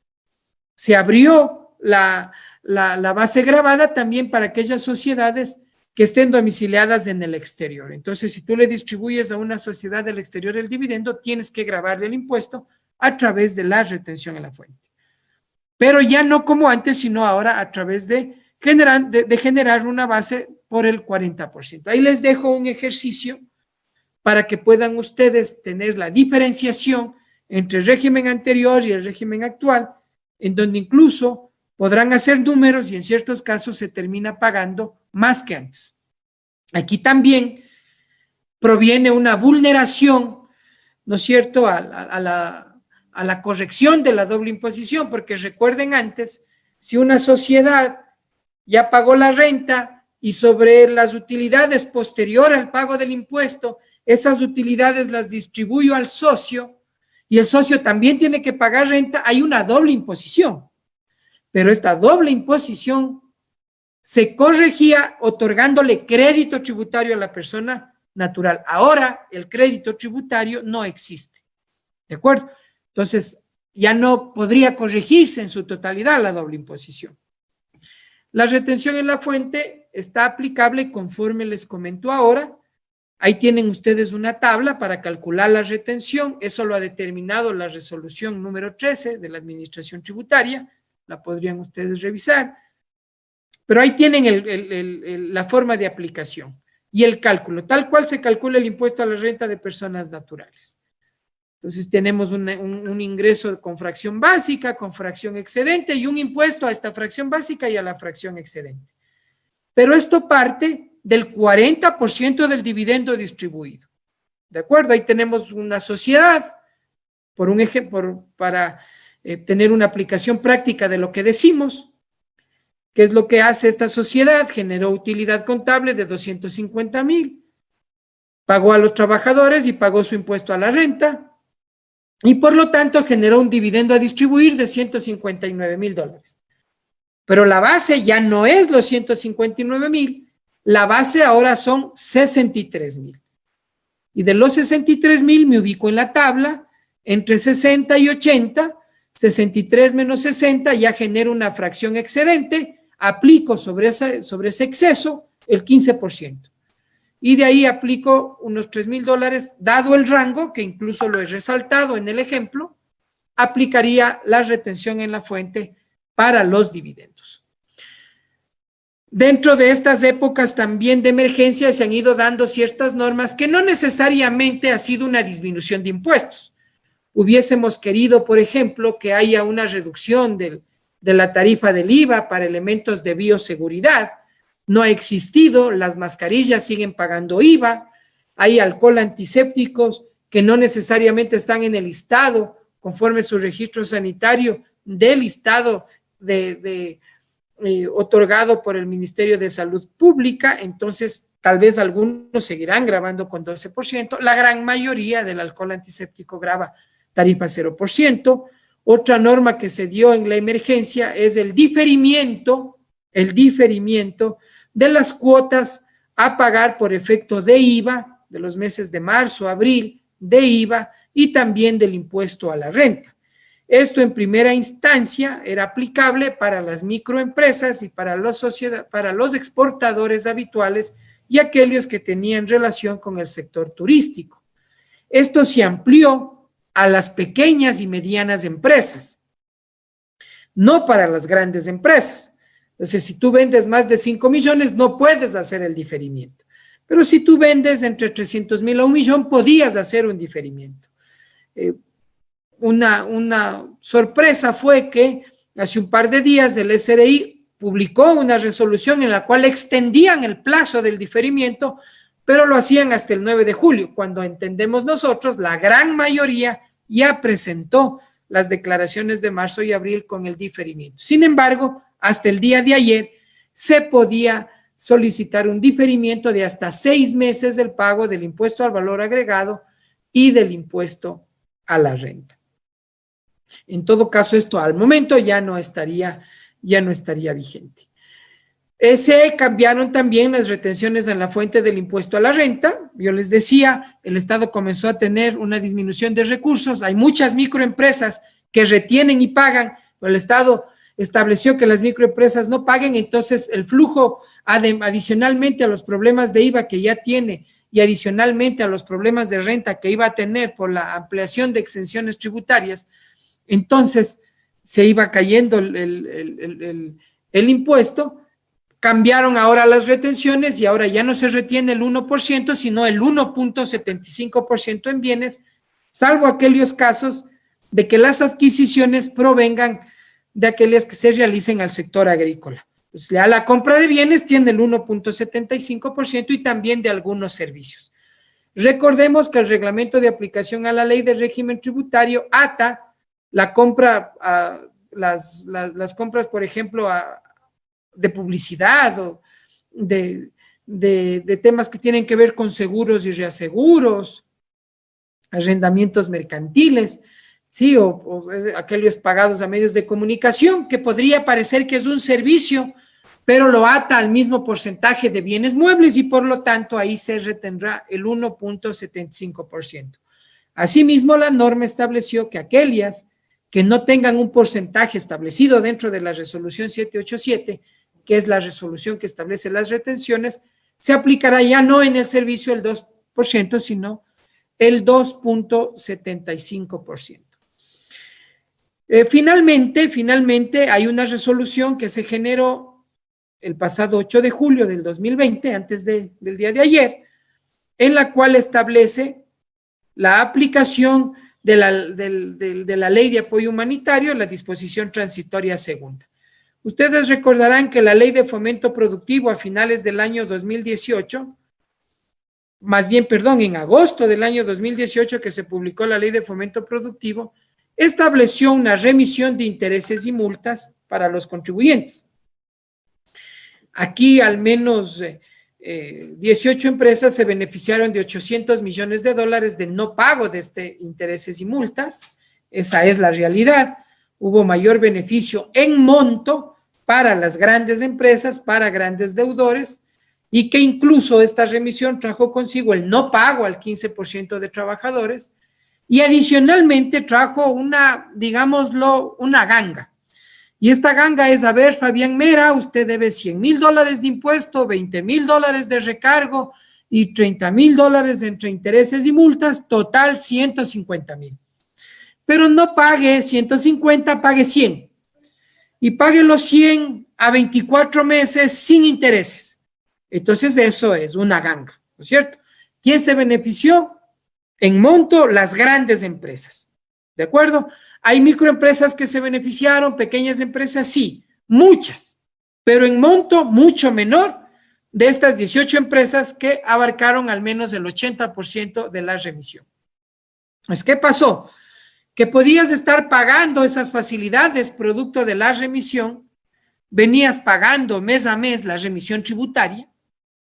Se abrió la base gravada también para aquellas sociedades que estén domiciliadas en el exterior. Entonces, si tú le distribuyes a una sociedad del exterior el dividendo, tienes que grabarle el impuesto a través de la retención en la fuente. Pero ya no como antes, sino ahora a través de generar una base por el 40%. Ahí les dejo un ejercicio para que puedan ustedes tener la diferenciación entre el régimen anterior y el régimen actual, en donde incluso podrán hacer números y en ciertos casos se termina pagando más que antes. Aquí también proviene una vulneración, ¿no es cierto?, a la corrección de la doble imposición, porque recuerden antes, si una sociedad ya pagó la renta y sobre las utilidades posterior al pago del impuesto, esas utilidades las distribuyo al socio y el socio también tiene que pagar renta, hay una doble imposición. Pero esta doble imposición se corregía otorgándole crédito tributario a la persona natural. Ahora el crédito tributario no existe. ¿De acuerdo? Entonces, ya no podría corregirse en su totalidad la doble imposición. La retención en la fuente está aplicable conforme les comento ahora. Ahí tienen ustedes una tabla para calcular la retención. Eso lo ha determinado la resolución número 13 de la Administración Tributaria. La podrían ustedes revisar. Pero ahí tienen la forma de aplicación y el cálculo, tal cual se calcula el impuesto a la renta de personas naturales. Entonces tenemos un ingreso con fracción básica, con fracción excedente y un impuesto a esta fracción básica y a la fracción excedente. Pero esto parte del 40% del dividendo distribuido. ¿De acuerdo? Ahí tenemos una sociedad, por un ejemplo, para tener una aplicación práctica de lo que decimos. ¿Qué es lo que hace esta sociedad? Generó utilidad contable de 250,000, pagó a los trabajadores y pagó su impuesto a la renta, y por lo tanto generó un dividendo a distribuir de $159,000. Pero la base ya no es los 159,000, la base ahora son 63,000. Y de los 63,000 me ubico en la tabla, entre 60 y 80, 63 menos 60 ya genero una fracción excedente, aplico sobre ese exceso el 15%. Y de ahí aplico unos $3,000, dado el rango, que incluso lo he resaltado en el ejemplo, aplicaría la retención en la fuente para los dividendos. Dentro de estas épocas también de emergencia se han ido dando ciertas normas que no necesariamente ha sido una disminución de impuestos. Hubiésemos querido, por ejemplo, que haya una reducción de la tarifa del IVA para elementos de bioseguridad. No ha existido, las mascarillas siguen pagando IVA, hay alcohol antisépticos que no necesariamente están en el listado, conforme su registro sanitario del listado otorgado por el Ministerio de Salud Pública, entonces tal vez algunos seguirán gravando con 12%, la gran mayoría del alcohol antiséptico grava tarifa 0%. Otra norma que se dio en la emergencia es el diferimiento de las cuotas a pagar por efecto de IVA, de los meses de marzo, abril, de IVA y también del impuesto a la renta. Esto en primera instancia era aplicable para las microempresas y para los exportadores habituales y aquellos que tenían relación con el sector turístico. Esto se amplió a las pequeñas y medianas empresas, no para las grandes empresas. Entonces, si tú vendes más de 5 millones, no puedes hacer el diferimiento. Pero si tú vendes entre 300,000 a 1,000,000, podías hacer un diferimiento. Una sorpresa fue que hace un par de días el SRI publicó una resolución en la cual extendían el plazo del diferimiento, pero lo hacían hasta el 9 de julio, cuando entendemos nosotros, la gran mayoría ya presentó las declaraciones de marzo y abril con el diferimiento. Sin embargo, hasta el día de ayer se podía solicitar un diferimiento de hasta 6 meses del pago del impuesto al valor agregado y del impuesto a la renta. En todo caso, esto al momento ya no estaría vigente. Se cambiaron también las retenciones en la fuente del impuesto a la renta. Yo les decía, el Estado comenzó a tener una disminución de recursos. Hay muchas microempresas que retienen y pagan, pero el Estado estableció que las microempresas no paguen, entonces el flujo adicionalmente a los problemas de IVA que ya tiene y adicionalmente a los problemas de renta que iba a tener por la ampliación de exenciones tributarias, entonces se iba cayendo el impuesto. Cambiaron ahora las retenciones y ahora ya no se retiene el 1%, sino el 1.75% en bienes, salvo aquellos casos de que las adquisiciones provengan de aquellas que se realicen al sector agrícola. Pues ya la compra de bienes tiene el 1.75% y también de algunos servicios. Recordemos que el reglamento de aplicación a la ley de régimen tributario ata la compra, las compras, por ejemplo, de publicidad o de temas que tienen que ver con seguros y reaseguros, arrendamientos mercantiles, ¿sí? O aquellos pagados a medios de comunicación, que podría parecer que es un servicio, pero lo ata al mismo porcentaje de bienes muebles y por lo tanto ahí se retendrá el 1.75%. Asimismo, la norma estableció que aquellas que no tengan un porcentaje establecido dentro de la resolución 787, que es la resolución que establece las retenciones, se aplicará ya no en el servicio el 2%, sino el 2.75%. Finalmente, hay una resolución que se generó el pasado 8 de julio del 2020, antes del día de ayer, en la cual establece la aplicación de la Ley de Apoyo Humanitario, la disposición transitoria segunda. Ustedes recordarán que la Ley de Fomento Productivo a finales del año 2018, en agosto del año 2018 que se publicó la Ley de Fomento Productivo, estableció una remisión de intereses y multas para los contribuyentes. Aquí al menos 18 empresas se beneficiaron de $800 millones de no pago de intereses y multas. Esa es la realidad. Hubo mayor beneficio en monto para las grandes empresas, para grandes deudores, y que incluso esta remisión trajo consigo el no pago al 15% de trabajadores y adicionalmente trajo una ganga. Y esta ganga es, a ver, Fabián Mera, usted debe $100,000 de impuesto, $20,000 de recargo y $30,000 entre intereses y multas, total $150,000. Pero no pague 150, pague 100. Y pague los 100 a 24 meses sin intereses. Entonces eso es una ganga, ¿no es cierto? ¿Quién se benefició? En monto, las grandes empresas. ¿De acuerdo? Hay microempresas que se beneficiaron, pequeñas empresas, sí, muchas, pero en monto mucho menor de estas 18 empresas que abarcaron al menos el 80% de la remisión. Pues, ¿qué pasó? Que podías estar pagando esas facilidades producto de la remisión, venías pagando mes a mes la remisión tributaria,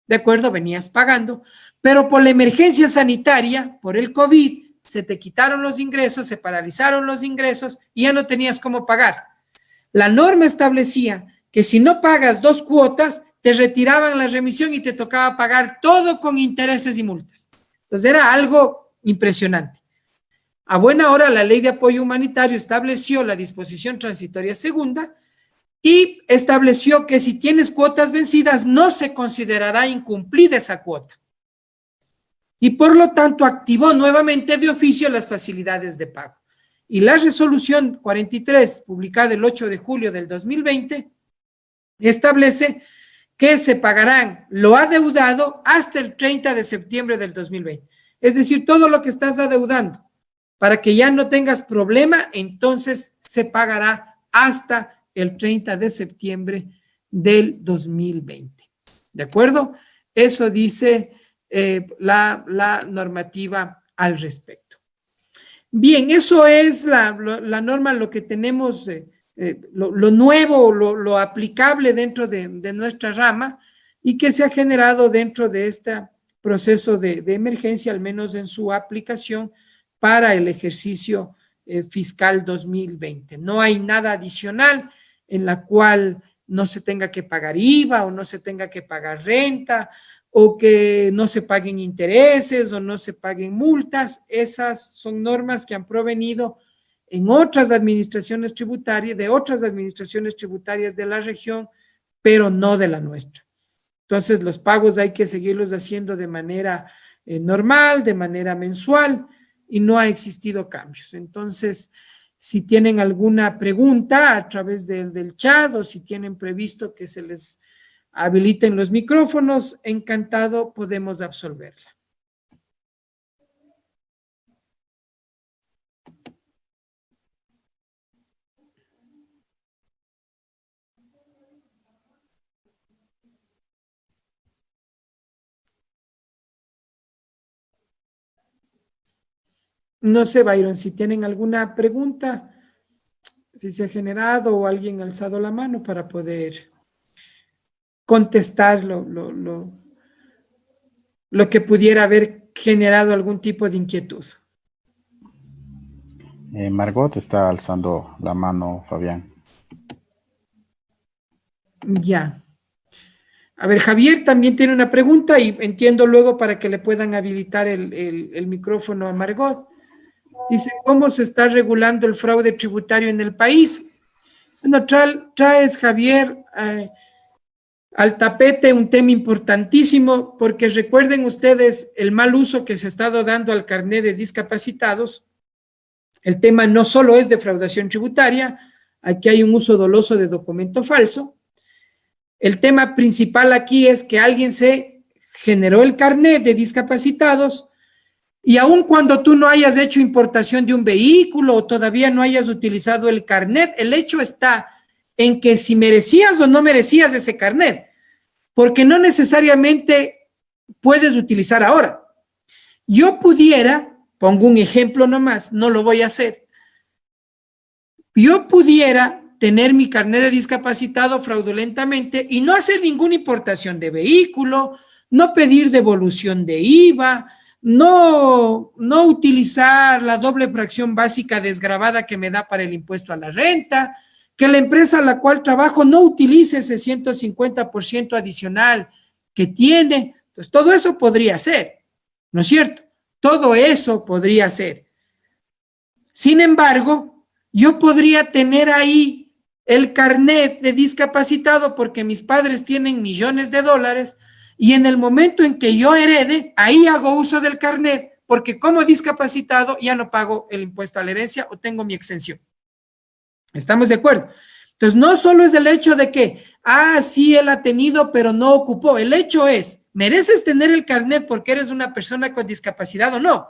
¿de acuerdo? Venías pagando, pero por la emergencia sanitaria, por el COVID, se te quitaron los ingresos, se paralizaron los ingresos y ya no tenías cómo pagar. La norma establecía que si no pagas 2 cuotas, te retiraban la remisión y te tocaba pagar todo con intereses y multas. Entonces era algo impresionante. A buena hora, la Ley de Apoyo Humanitario estableció la disposición transitoria segunda y estableció que si tienes cuotas vencidas, no se considerará incumplida esa cuota. Y por lo tanto activó nuevamente de oficio las facilidades de pago. Y la resolución 43, publicada el 8 de julio del 2020, establece que se pagarán lo adeudado hasta el 30 de septiembre del 2020. Es decir, todo lo que estás adeudando, para que ya no tengas problema, entonces se pagará hasta el 30 de septiembre del 2020. ¿De acuerdo? Eso dice la normativa al respecto. Bien, eso es la norma, lo que tenemos, lo nuevo, lo aplicable dentro de nuestra rama y que se ha generado dentro de este proceso de emergencia, al menos en su aplicación para el ejercicio fiscal 2020. No hay nada adicional en la cual no se tenga que pagar IVA o no se tenga que pagar renta o que no se paguen intereses o no se paguen multas. Esas son normas que han provenido en otras administraciones tributarias, de otras administraciones tributarias de la región, pero no de la nuestra. Entonces, los pagos hay que seguirlos haciendo de manera normal, de manera mensual, y no ha existido cambios. Entonces, si tienen alguna pregunta a través del chat o si tienen previsto que se les habiliten los micrófonos, encantado podemos absolverla. No sé, Byron, si tienen alguna pregunta, si se ha generado o alguien ha alzado la mano para poder contestar lo que pudiera haber generado algún tipo de inquietud. Margot está alzando la mano, Fabián. Ya. A ver, Javier también tiene una pregunta y entiendo luego para que le puedan habilitar el micrófono a Margot. Dice, ¿cómo se está regulando el fraude tributario en el país? Bueno, traes, Javier, al tapete un tema importantísimo, porque recuerden ustedes el mal uso que se ha estado dando al carnet de discapacitados. El tema no solo es defraudación tributaria, aquí hay un uso doloso de documento falso. El tema principal aquí es que alguien se generó el carnet de discapacitados y aun cuando tú no hayas hecho importación de un vehículo o todavía no hayas utilizado el carnet, el hecho está en que si merecías o no merecías ese carnet, porque no necesariamente puedes utilizar ahora. Yo pudiera, pongo un ejemplo nomás, no lo voy a hacer, yo pudiera tener mi carnet de discapacitado fraudulentamente y no hacer ninguna importación de vehículo, no pedir devolución de IVA, no utilizar la doble fracción básica desgravada que me da para el impuesto a la renta, que la empresa a la cual trabajo no utilice ese 150% adicional que tiene. Entonces, todo eso podría ser, ¿no es cierto? Todo eso podría ser. Sin embargo, yo podría tener ahí el carnet de discapacitado porque mis padres tienen millones de dólares y en el momento en que yo herede, ahí hago uso del carnet porque como discapacitado ya no pago el impuesto a la herencia o tengo mi exención. ¿Estamos de acuerdo? Entonces, no solo es el hecho de que, sí, él ha tenido, pero no ocupó. El hecho es, ¿mereces tener el carnet porque eres una persona con discapacidad o no?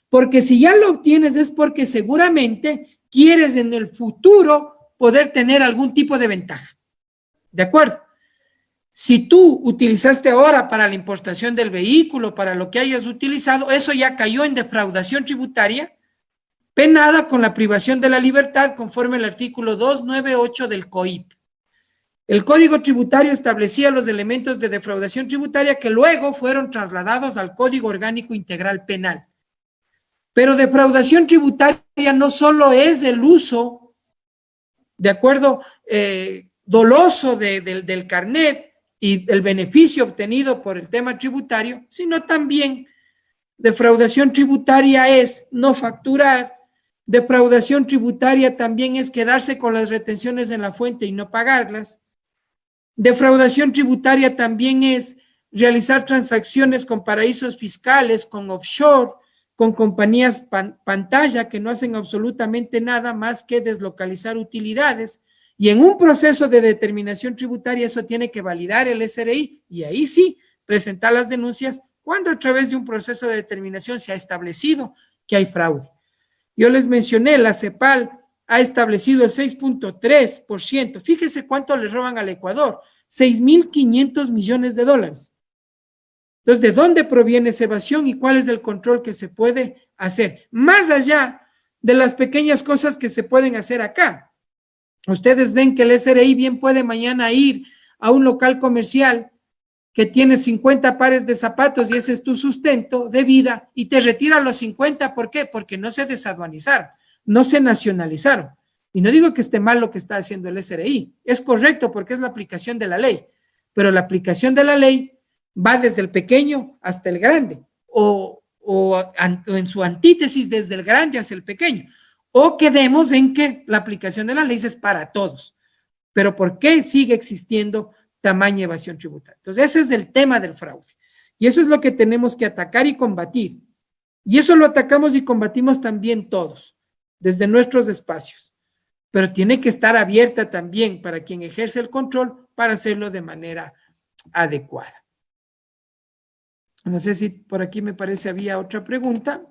Porque si ya lo obtienes es porque seguramente quieres en el futuro poder tener algún tipo de ventaja. ¿De acuerdo? Si tú utilizaste ahora para la importación del vehículo, para lo que hayas utilizado, eso ya cayó en defraudación tributaria, penada con la privación de la libertad conforme al artículo 298 del COIP. El Código Tributario establecía los elementos de defraudación tributaria que luego fueron trasladados al Código Orgánico Integral Penal. Pero defraudación tributaria no solo es el uso, de acuerdo, doloso del carnet y el beneficio obtenido por el tema tributario, sino también defraudación tributaria es no facturar, defraudación tributaria también es quedarse con las retenciones en la fuente y no pagarlas, defraudación tributaria también es realizar transacciones con paraísos fiscales, con offshore, con compañías pantalla que no hacen absolutamente nada más que deslocalizar utilidades y en un proceso de determinación tributaria eso tiene que validar el SRI y ahí sí presentar las denuncias cuando a través de un proceso de determinación se ha establecido que hay fraude. Yo les mencioné, la CEPAL ha establecido el 6.3%. Fíjese cuánto le roban al Ecuador, 6.500 millones de dólares. Entonces, ¿de dónde proviene esa evasión y cuál es el control que se puede hacer? Más allá de las pequeñas cosas que se pueden hacer acá. Ustedes ven que el SRI bien puede mañana ir a un local comercial que tiene 50 pares de zapatos y ese es tu sustento de vida y te retira los 50. ¿Por qué? Porque no se desaduanizaron, no se nacionalizaron. Y no digo que esté mal lo que está haciendo el SRI, es correcto porque es la aplicación de la ley, pero la aplicación de la ley va desde el pequeño hasta el grande, o en su antítesis desde el grande hacia el pequeño, o quedemos en que la aplicación de la ley es para todos. Pero ¿por qué sigue existiendo tamaña evasión tributaria? Entonces ese es el tema del fraude y eso es lo que tenemos que atacar y combatir, y eso lo atacamos y combatimos también todos desde nuestros espacios, pero tiene que estar abierta también para quien ejerce el control para hacerlo de manera adecuada. No sé si por aquí me parece había otra pregunta.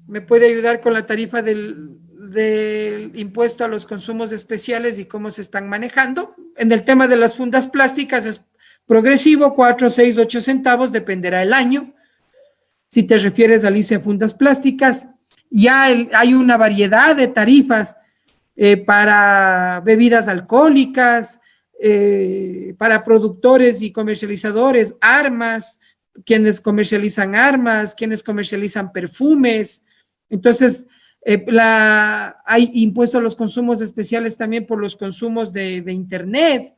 ¿Me puede ayudar con la tarifa del impuesto a los consumos especiales y cómo se están manejando? En el tema de las fundas plásticas es progresivo, 4, 6, 8 centavos, dependerá del año. Si te refieres al ICE a fundas plásticas, ya hay una variedad de tarifas para bebidas alcohólicas, para productores y comercializadores, armas, quienes comercializan armas, quienes comercializan perfumes. Entonces, hay impuesto a los consumos especiales también por los consumos de Internet.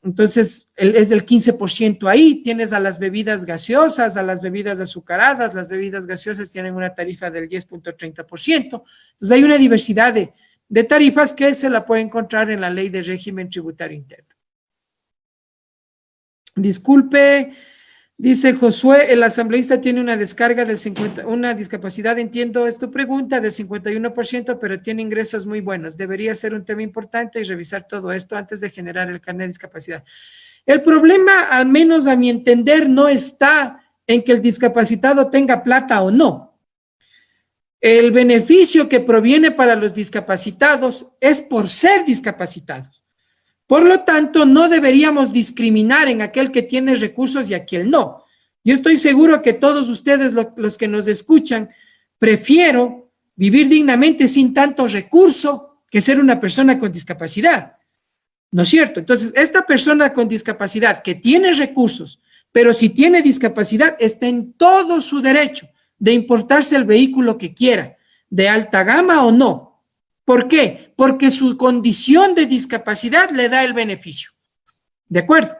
Entonces, es del 15% ahí. Tienes a las bebidas gaseosas, a las bebidas azucaradas. Las bebidas gaseosas tienen una tarifa del 10.30%. Entonces, hay una diversidad de tarifas que se la puede encontrar en la Ley de Régimen Tributario Interno. Disculpe, dice Josué, el asambleísta tiene una descarga del 50%, una discapacidad, entiendo es tu pregunta, del 51%, pero tiene ingresos muy buenos. Debería ser un tema importante y revisar todo esto antes de generar el carnet de discapacidad. El problema, al menos a mi entender, no está en que el discapacitado tenga plata o no. El beneficio que proviene para los discapacitados es por ser discapacitados. Por lo tanto, no deberíamos discriminar en aquel que tiene recursos y aquel no. Yo estoy seguro que todos ustedes, los que nos escuchan, prefiero vivir dignamente sin tanto recurso que ser una persona con discapacidad. ¿No es cierto? Entonces, esta persona con discapacidad que tiene recursos, pero si tiene discapacidad, está en todo su derecho de importarse el vehículo que quiera, de alta gama o no. ¿Por qué? Porque su condición de discapacidad le da el beneficio. ¿De acuerdo?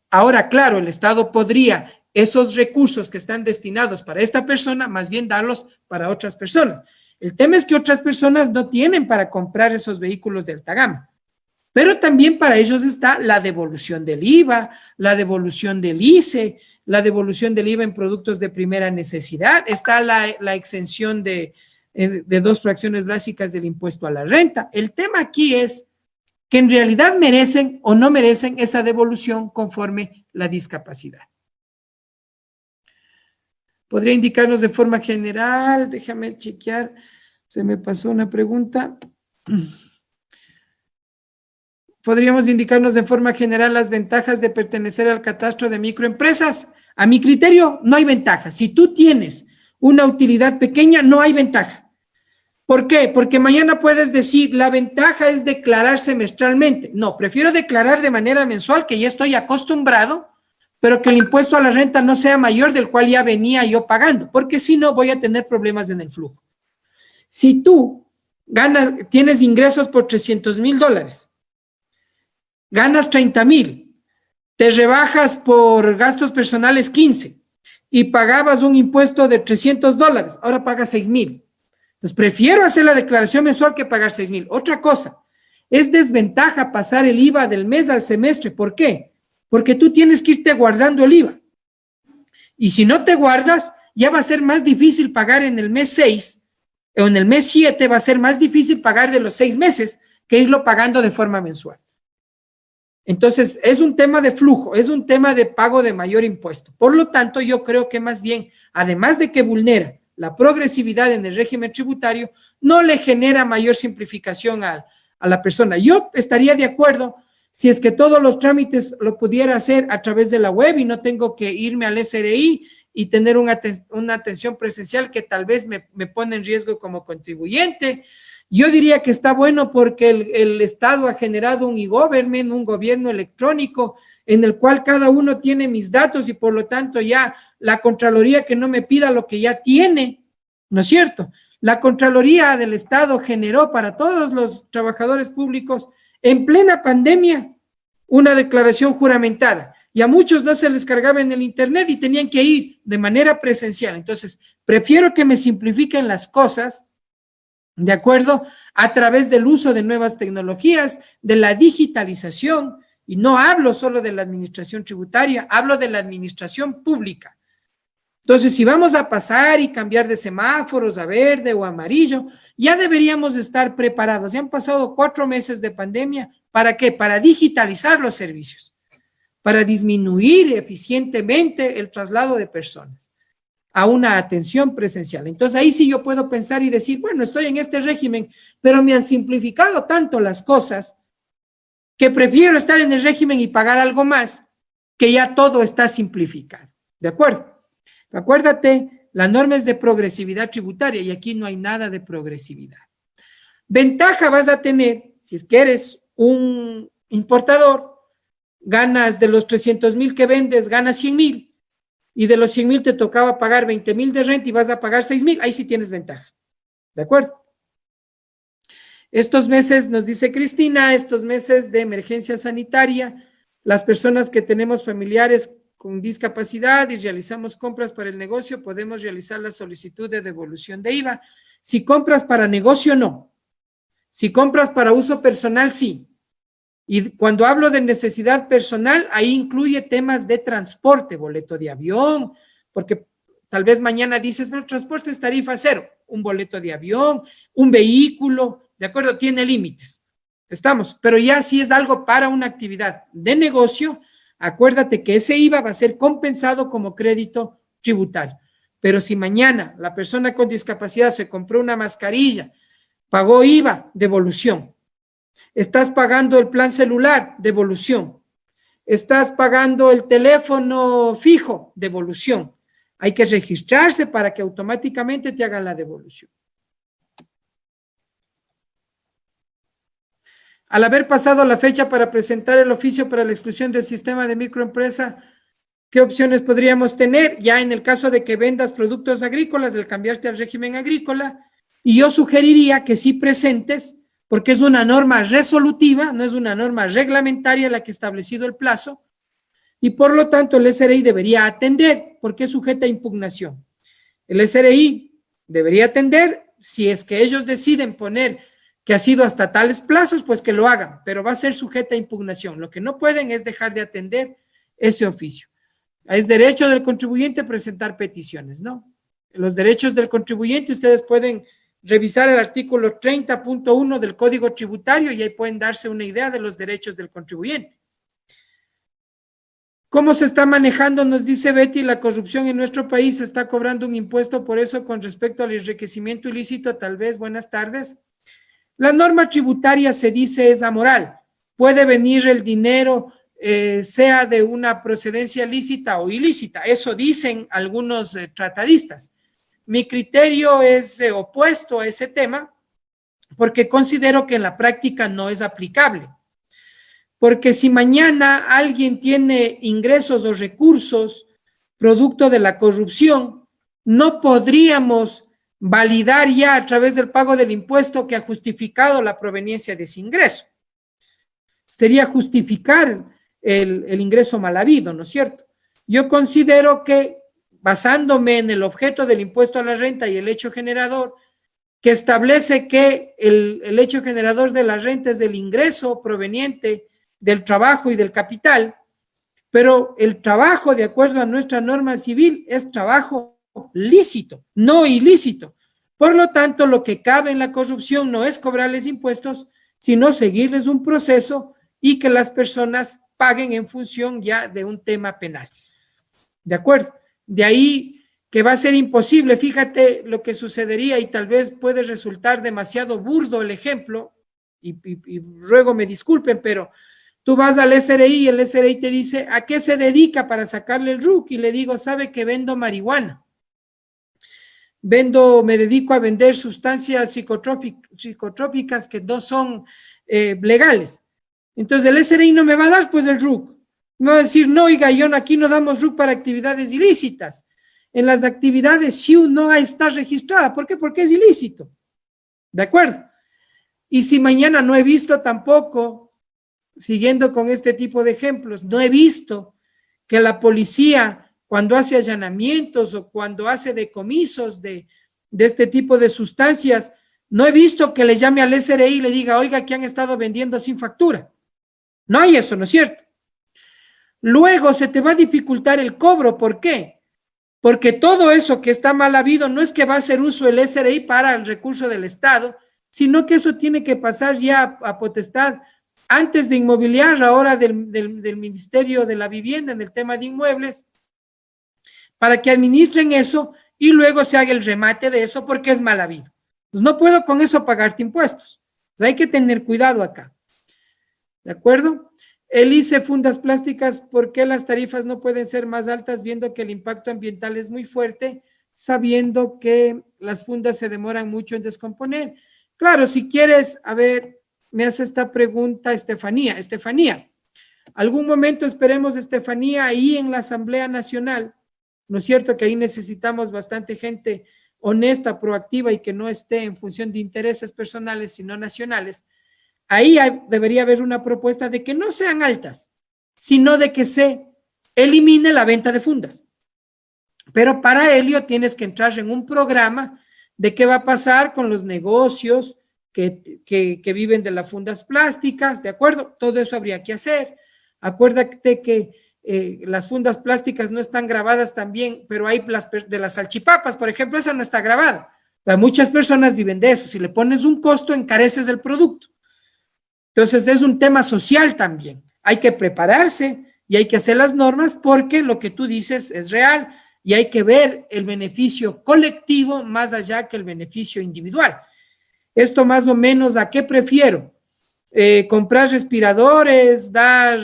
Ahora, claro, el Estado podría esos recursos que están destinados para esta persona, más bien darlos para otras personas. El tema es que otras personas no tienen para comprar esos vehículos de alta gama. Pero también para ellos está la devolución del IVA, la devolución del ICE, la devolución del IVA en productos de primera necesidad, está la exención de 2 fracciones básicas del impuesto a la renta. El tema aquí es que en realidad merecen o no merecen esa devolución conforme la discapacidad. ¿Podría indicarnos de forma general? Déjame chequear, se me pasó una pregunta. ¿Podríamos indicarnos de forma general las ventajas de pertenecer al catastro de microempresas? A mi criterio, no hay ventaja. Si tú tienes una utilidad pequeña, no hay ventaja. ¿Por qué? Porque mañana puedes decir, la ventaja es declarar semestralmente. No, prefiero declarar de manera mensual, que ya estoy acostumbrado, pero que el impuesto a la renta no sea mayor del cual ya venía yo pagando, porque si no voy a tener problemas en el flujo. Si tú tienes ingresos por $300,000, ganas 30,000, te rebajas por gastos personales 15 y pagabas un impuesto de $300, ahora pagas 6,000. Entonces prefiero hacer la declaración mensual que pagar 6,000. Otra cosa, es desventaja pasar el IVA del mes al semestre. ¿Por qué? Porque tú tienes que irte guardando el IVA. Y si no te guardas, ya va a ser más difícil pagar en el mes 6 o en el mes 7, va a ser más difícil pagar de los 6 meses que irlo pagando de forma mensual. Entonces, es un tema de flujo, es un tema de pago de mayor impuesto. Por lo tanto, yo creo que más bien, además de que vulnera la progresividad en el régimen tributario, no le genera mayor simplificación a la persona. Yo estaría de acuerdo si es que todos los trámites lo pudiera hacer a través de la web y no tengo que irme al SRI y tener una atención presencial que tal vez me pone en riesgo como contribuyente. Yo diría que está bueno porque el Estado ha generado un e-government, un gobierno electrónico, en el cual cada uno tiene mis datos y por lo tanto ya la Contraloría que no me pida lo que ya tiene, ¿no es cierto? La Contraloría del Estado generó para todos los trabajadores públicos en plena pandemia una declaración juramentada y a muchos no se les cargaba en el internet y tenían que ir de manera presencial. Entonces, prefiero que me simplifiquen las cosas, ¿de acuerdo? A través del uso de nuevas tecnologías, de la digitalización, y no hablo solo de la administración tributaria, hablo de la administración pública. Entonces, si vamos a pasar y cambiar de semáforos a verde o amarillo, ya deberíamos estar preparados. Ya han pasado 4 meses de pandemia. ¿Para qué? Para digitalizar los servicios, para disminuir eficientemente el traslado de personas a una atención presencial. Entonces, ahí sí yo puedo pensar y decir, bueno, estoy en este régimen, pero me han simplificado tanto las cosas que prefiero estar en el régimen y pagar algo más, que ya todo está simplificado. ¿De acuerdo? Acuérdate, la norma es de progresividad tributaria y aquí no hay nada de progresividad. Ventaja vas a tener, si es que eres un importador, ganas de los 300,000 que vendes, ganas 100,000 y de los 100,000 te tocaba pagar 20,000 de renta y vas a pagar 6,000, ahí sí tienes ventaja. ¿De acuerdo? Estos meses, nos dice Cristina, estos meses de emergencia sanitaria, las personas que tenemos familiares con discapacidad y realizamos compras para el negocio, podemos realizar la solicitud de devolución de IVA. Si compras para negocio, no. Si compras para uso personal, sí. Y cuando hablo de necesidad personal, ahí incluye temas de transporte, boleto de avión, porque tal vez mañana dices, pero el transporte es tarifa cero. Un boleto de avión, un vehículo, ¿de acuerdo? Tiene límites. Estamos, pero ya si es algo para una actividad de negocio, acuérdate que ese IVA va a ser compensado como crédito tributario. Pero si mañana la persona con discapacidad se compró una mascarilla, pagó IVA, devolución. Estás pagando el plan celular, devolución. Estás pagando el teléfono fijo, devolución. Hay que registrarse para que automáticamente te hagan la devolución. Al haber pasado la fecha para presentar el oficio para la exclusión del sistema de microempresa, ¿qué opciones podríamos tener? Ya en el caso de que vendas productos agrícolas, el cambiarte al régimen agrícola, y yo sugeriría que sí presentes, porque es una norma resolutiva, no es una norma reglamentaria la que ha establecido el plazo, y por lo tanto el SRI debería atender, porque es sujeta a impugnación. El SRI debería atender, si es que ellos deciden poner que ha sido hasta tales plazos, pues que lo hagan, pero va a ser sujeta a impugnación. Lo que no pueden es dejar de atender ese oficio. Es derecho del contribuyente presentar peticiones, ¿no? Los derechos del contribuyente, ustedes pueden revisar el artículo 30.1 del Código Tributario y ahí pueden darse una idea de los derechos del contribuyente. ¿Cómo se está manejando? Nos dice Betty, la corrupción en nuestro país. Se está cobrando un impuesto por eso con respecto al enriquecimiento ilícito, tal vez. Buenas tardes. La norma tributaria se dice es amoral. Puede venir el dinero, sea de una procedencia lícita o ilícita. Eso dicen algunos tratadistas. Mi criterio es opuesto a ese tema porque considero que en la práctica no es aplicable. Porque si mañana alguien tiene ingresos o recursos producto de la corrupción, no podríamos validar ya a través del pago del impuesto que ha justificado la proveniencia de ese ingreso. Sería justificar el ingreso mal habido, ¿no es cierto? Yo considero que, basándome en el objeto del impuesto a la renta y el hecho generador, que establece que el hecho generador de la renta es del ingreso proveniente del trabajo y del capital, pero el trabajo, de acuerdo a nuestra norma civil, es trabajo lícito, no ilícito. Por lo tanto, lo que cabe en la corrupción no es cobrarles impuestos, sino seguirles un proceso y que las personas paguen en función ya de un tema penal. ¿De acuerdo? De ahí que va a ser imposible. Fíjate lo que sucedería y tal vez puede resultar demasiado burdo el ejemplo y luego me disculpen, pero Tú vas al SRI y el SRI te dice, ¿a qué se dedica para sacarle el RUC? Y le digo, sabe que vendo marihuana. Me dedico a vender sustancias psicotrópicas que no son legales. Entonces el SRI no me va a dar pues el RUC. Me va a decir, no, oiga, aquí no damos RUC para actividades ilícitas. En las actividades SIU no está registrada. ¿Por qué? Porque es ilícito. ¿De acuerdo? Y si mañana no he visto tampoco, siguiendo con este tipo de ejemplos, no he visto que la policía, cuando hace allanamientos o cuando hace decomisos de este tipo de sustancias, no he visto que le llame al SRI y le diga, oiga, que han estado vendiendo sin factura. No hay eso, ¿no es cierto? Luego se te va a dificultar el cobro. ¿Por qué? Porque todo eso que está mal habido no es que va a hacer uso el SRI para el recurso del Estado, sino que eso tiene que pasar ya a potestad antes de inmobiliar, ahora del Ministerio de la Vivienda en el tema de inmuebles, para que administren eso y luego se haga el remate de eso porque es mal habido. Pues no puedo con eso pagarte impuestos. Pues hay que tener cuidado acá. ¿De acuerdo? El ICE Fundas Plásticas, ¿por qué las tarifas no pueden ser más altas viendo que el impacto ambiental es muy fuerte, sabiendo que las fundas se demoran mucho en descomponer? Claro, si quieres, a ver, me hace esta pregunta Estefanía. Estefanía, algún momento esperemos, Estefanía, ahí en la Asamblea Nacional, ¿no es cierto? Que ahí necesitamos bastante gente honesta, proactiva y que no esté en función de intereses personales, sino nacionales. Ahí debería haber una propuesta de que no sean altas, sino de que se elimine la venta de fundas. Pero para ello tienes que entrar en un programa de qué va a pasar con los negocios que viven de las fundas plásticas, ¿de acuerdo? Todo eso habría que hacer. Acuérdate que las fundas plásticas no están grabadas también, pero hay de las salchipapas, por ejemplo, esa no está grabada. Pero muchas personas viven de eso. Si le pones un costo, encareces el producto. Entonces es un tema social también. Hay que prepararse y hay que hacer las normas porque lo que tú dices es real y hay que ver el beneficio colectivo más allá que el beneficio individual. Esto más o menos, ¿a qué prefiero? Comprar respiradores, dar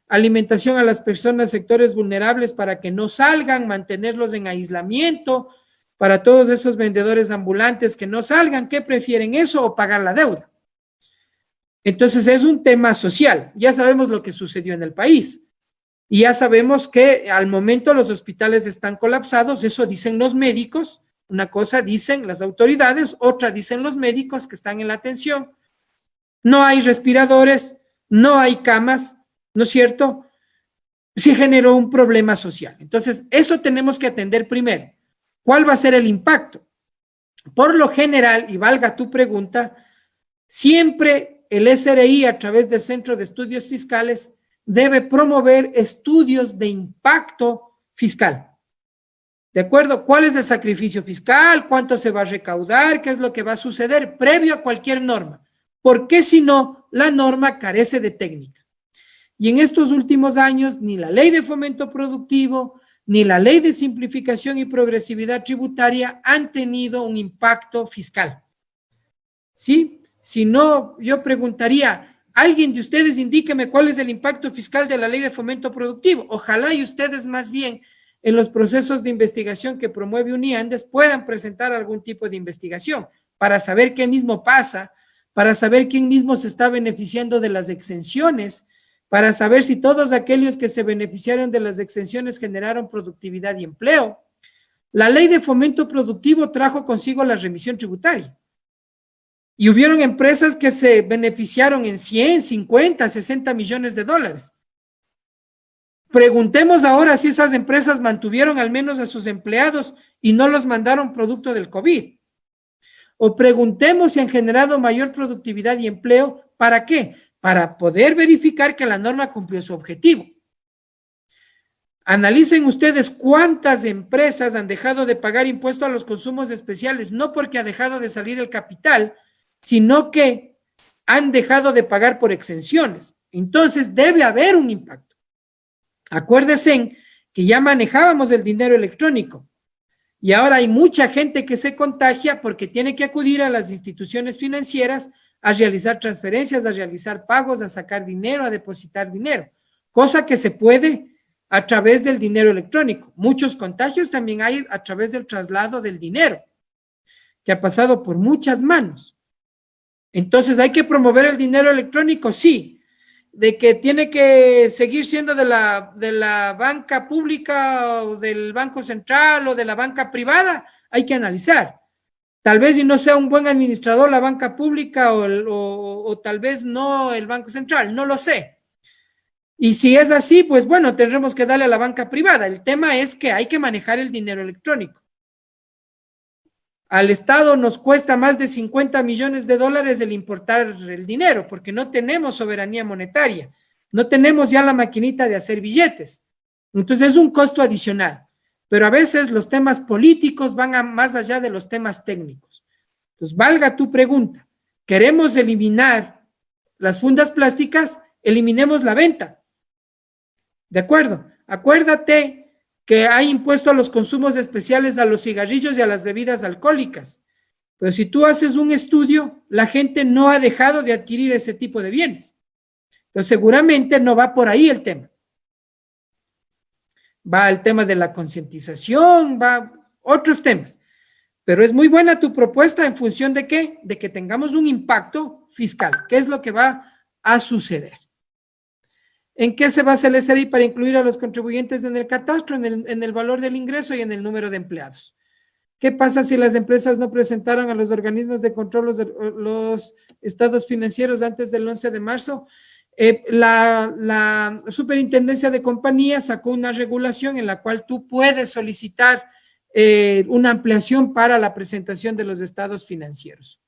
alimentación a las personas, sectores vulnerables para que no salgan, mantenerlos en aislamiento, para todos esos vendedores ambulantes que no salgan, ¿qué prefieren eso o pagar la deuda? Entonces es un tema social. Ya sabemos lo que sucedió en el país y ya sabemos que al momento los hospitales están colapsados, eso dicen los médicos, una cosa dicen las autoridades, otra dicen los médicos que están en la atención. No hay respiradores, no hay camas, ¿no es cierto? Se generó un problema social. Entonces eso tenemos que atender primero. ¿Cuál va a ser el impacto? Por lo general, y valga tu pregunta, siempre el SRI, a través del Centro de Estudios Fiscales, debe promover estudios de impacto fiscal. ¿De acuerdo? ¿Cuál es el sacrificio fiscal? ¿Cuánto se va a recaudar? ¿Qué es lo que va a suceder previo a cualquier norma? Porque si no, la norma carece de técnica. Y en estos últimos años, ni la Ley de Fomento Productivo, ni la Ley de Simplificación y Progresividad Tributaria han tenido un impacto fiscal. ¿Sí? Si no, yo preguntaría, alguien de ustedes indíqueme cuál es el impacto fiscal de la Ley de Fomento Productivo. Ojalá y ustedes más bien en los procesos de investigación que promueve Uniandes puedan presentar algún tipo de investigación para saber qué mismo pasa, para saber quién mismo se está beneficiando de las exenciones, para saber si todos aquellos que se beneficiaron de las exenciones generaron productividad y empleo. La Ley de Fomento Productivo trajo consigo la remisión tributaria. Y hubieron empresas que se beneficiaron en 100, 50, 60 millones de dólares. Preguntemos ahora si esas empresas mantuvieron al menos a sus empleados y no los mandaron producto del COVID. O preguntemos si han generado mayor productividad y empleo. ¿Para qué? Para poder verificar que la norma cumplió su objetivo. Analicen ustedes cuántas empresas han dejado de pagar impuesto a los consumos especiales, no porque ha dejado de salir el capital, sino que han dejado de pagar por exenciones. Entonces debe haber un impacto. Acuérdense que ya manejábamos el dinero electrónico Y ahora hay mucha gente que se contagia porque tiene que acudir a las instituciones financieras a realizar transferencias, a realizar pagos, a sacar dinero, a depositar dinero, cosa que se puede a través del dinero electrónico. Muchos contagios también hay a través del traslado del dinero, que ha pasado por muchas manos. Entonces, ¿hay que promover el dinero electrónico? Sí. De que tiene que seguir siendo de la banca pública o del Banco Central o de la banca privada, hay que analizar. Tal vez y no sea un buen administrador la banca pública o tal vez no el Banco Central, no lo sé. Y si es así, pues bueno, tendremos que darle a la banca privada. El tema es que hay que manejar el dinero electrónico. Al Estado nos cuesta más de 50 millones de dólares el importar el dinero, porque no tenemos soberanía monetaria, no tenemos ya la maquinita de hacer billetes. Entonces es un costo adicional, pero a veces los temas políticos van más allá de los temas técnicos. Entonces, valga tu pregunta, queremos eliminar las fundas plásticas, eliminemos la venta. ¿De acuerdo? Acuérdate que hay impuesto a los consumos especiales a los cigarrillos y a las bebidas alcohólicas. Pero si tú haces un estudio, la gente no ha dejado de adquirir ese tipo de bienes. Entonces, seguramente no va por ahí el tema. Va el tema de la concientización, va otros temas. Pero es muy buena tu propuesta en función de ¿qué? De que tengamos un impacto fiscal. ¿Qué es lo que va a suceder? ¿En qué se basa el SRI para incluir a los contribuyentes en el catastro, en el valor del ingreso y en el número de empleados? ¿Qué pasa si las empresas no presentaron a los organismos de control los estados financieros antes del 11 de marzo? La Superintendencia de Compañías sacó una regulación en la cual tú puedes solicitar una ampliación para la presentación de los estados financieros.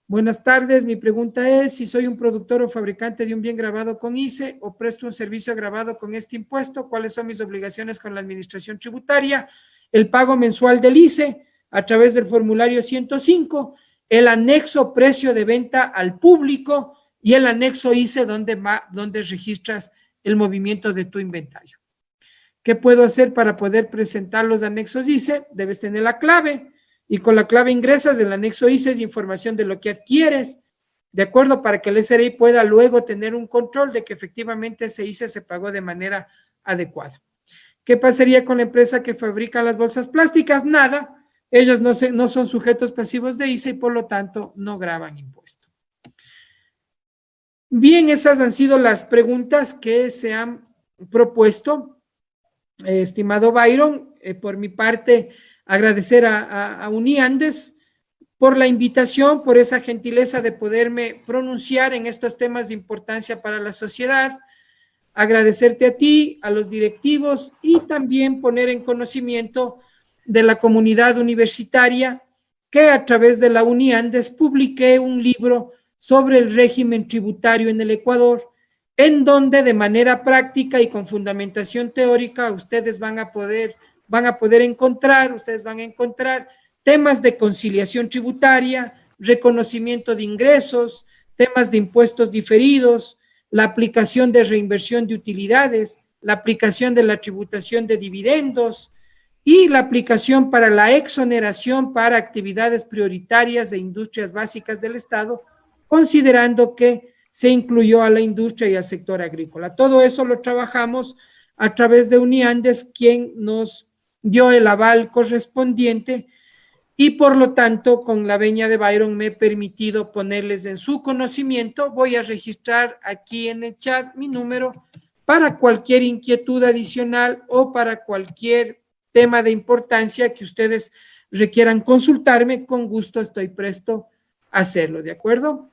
Buenas tardes, mi pregunta es si soy un productor o fabricante de un bien grabado con ICE o presto un servicio grabado con este impuesto, ¿cuáles son mis obligaciones con la administración tributaria? El pago mensual del ICE a través del formulario 105, el anexo precio de venta al público y el anexo ICE donde registras el movimiento de tu inventario. ¿Qué puedo hacer para poder presentar los anexos ICE? Debes tener la clave. Y con la clave ingresas, el anexo ICE es información de lo que adquieres, ¿de acuerdo? Para que el SRI pueda luego tener un control de que efectivamente ese ICE se pagó de manera adecuada. ¿Qué pasaría con la empresa que fabrica las bolsas plásticas? Nada, ellos no son sujetos pasivos de ICE y por lo tanto no graban impuesto. Bien, esas han sido las preguntas que se han propuesto, estimado Byron. Por mi parte, agradecer a Uniandes por la invitación, por esa gentileza de poderme pronunciar en estos temas de importancia para la sociedad. Agradecerte a ti, a los directivos y también poner en conocimiento de la comunidad universitaria que a través de la Uniandes publiqué un libro sobre el régimen tributario en el Ecuador, en donde de manera práctica y con fundamentación teórica ustedes van a poder encontrar temas de conciliación tributaria, reconocimiento de ingresos, temas de impuestos diferidos, la aplicación de reinversión de utilidades, la aplicación de la tributación de dividendos y la aplicación para la exoneración para actividades prioritarias de industrias básicas del Estado, considerando que se incluyó a la industria y al sector agrícola. Todo eso lo trabajamos a través de Uniandes, quien nos dio el aval correspondiente y por lo tanto con la venia de Byron me he permitido ponerles en su conocimiento. Voy a registrar aquí en el chat mi número para cualquier inquietud adicional o para cualquier tema de importancia que ustedes requieran consultarme. Con gusto estoy presto a hacerlo, ¿de acuerdo?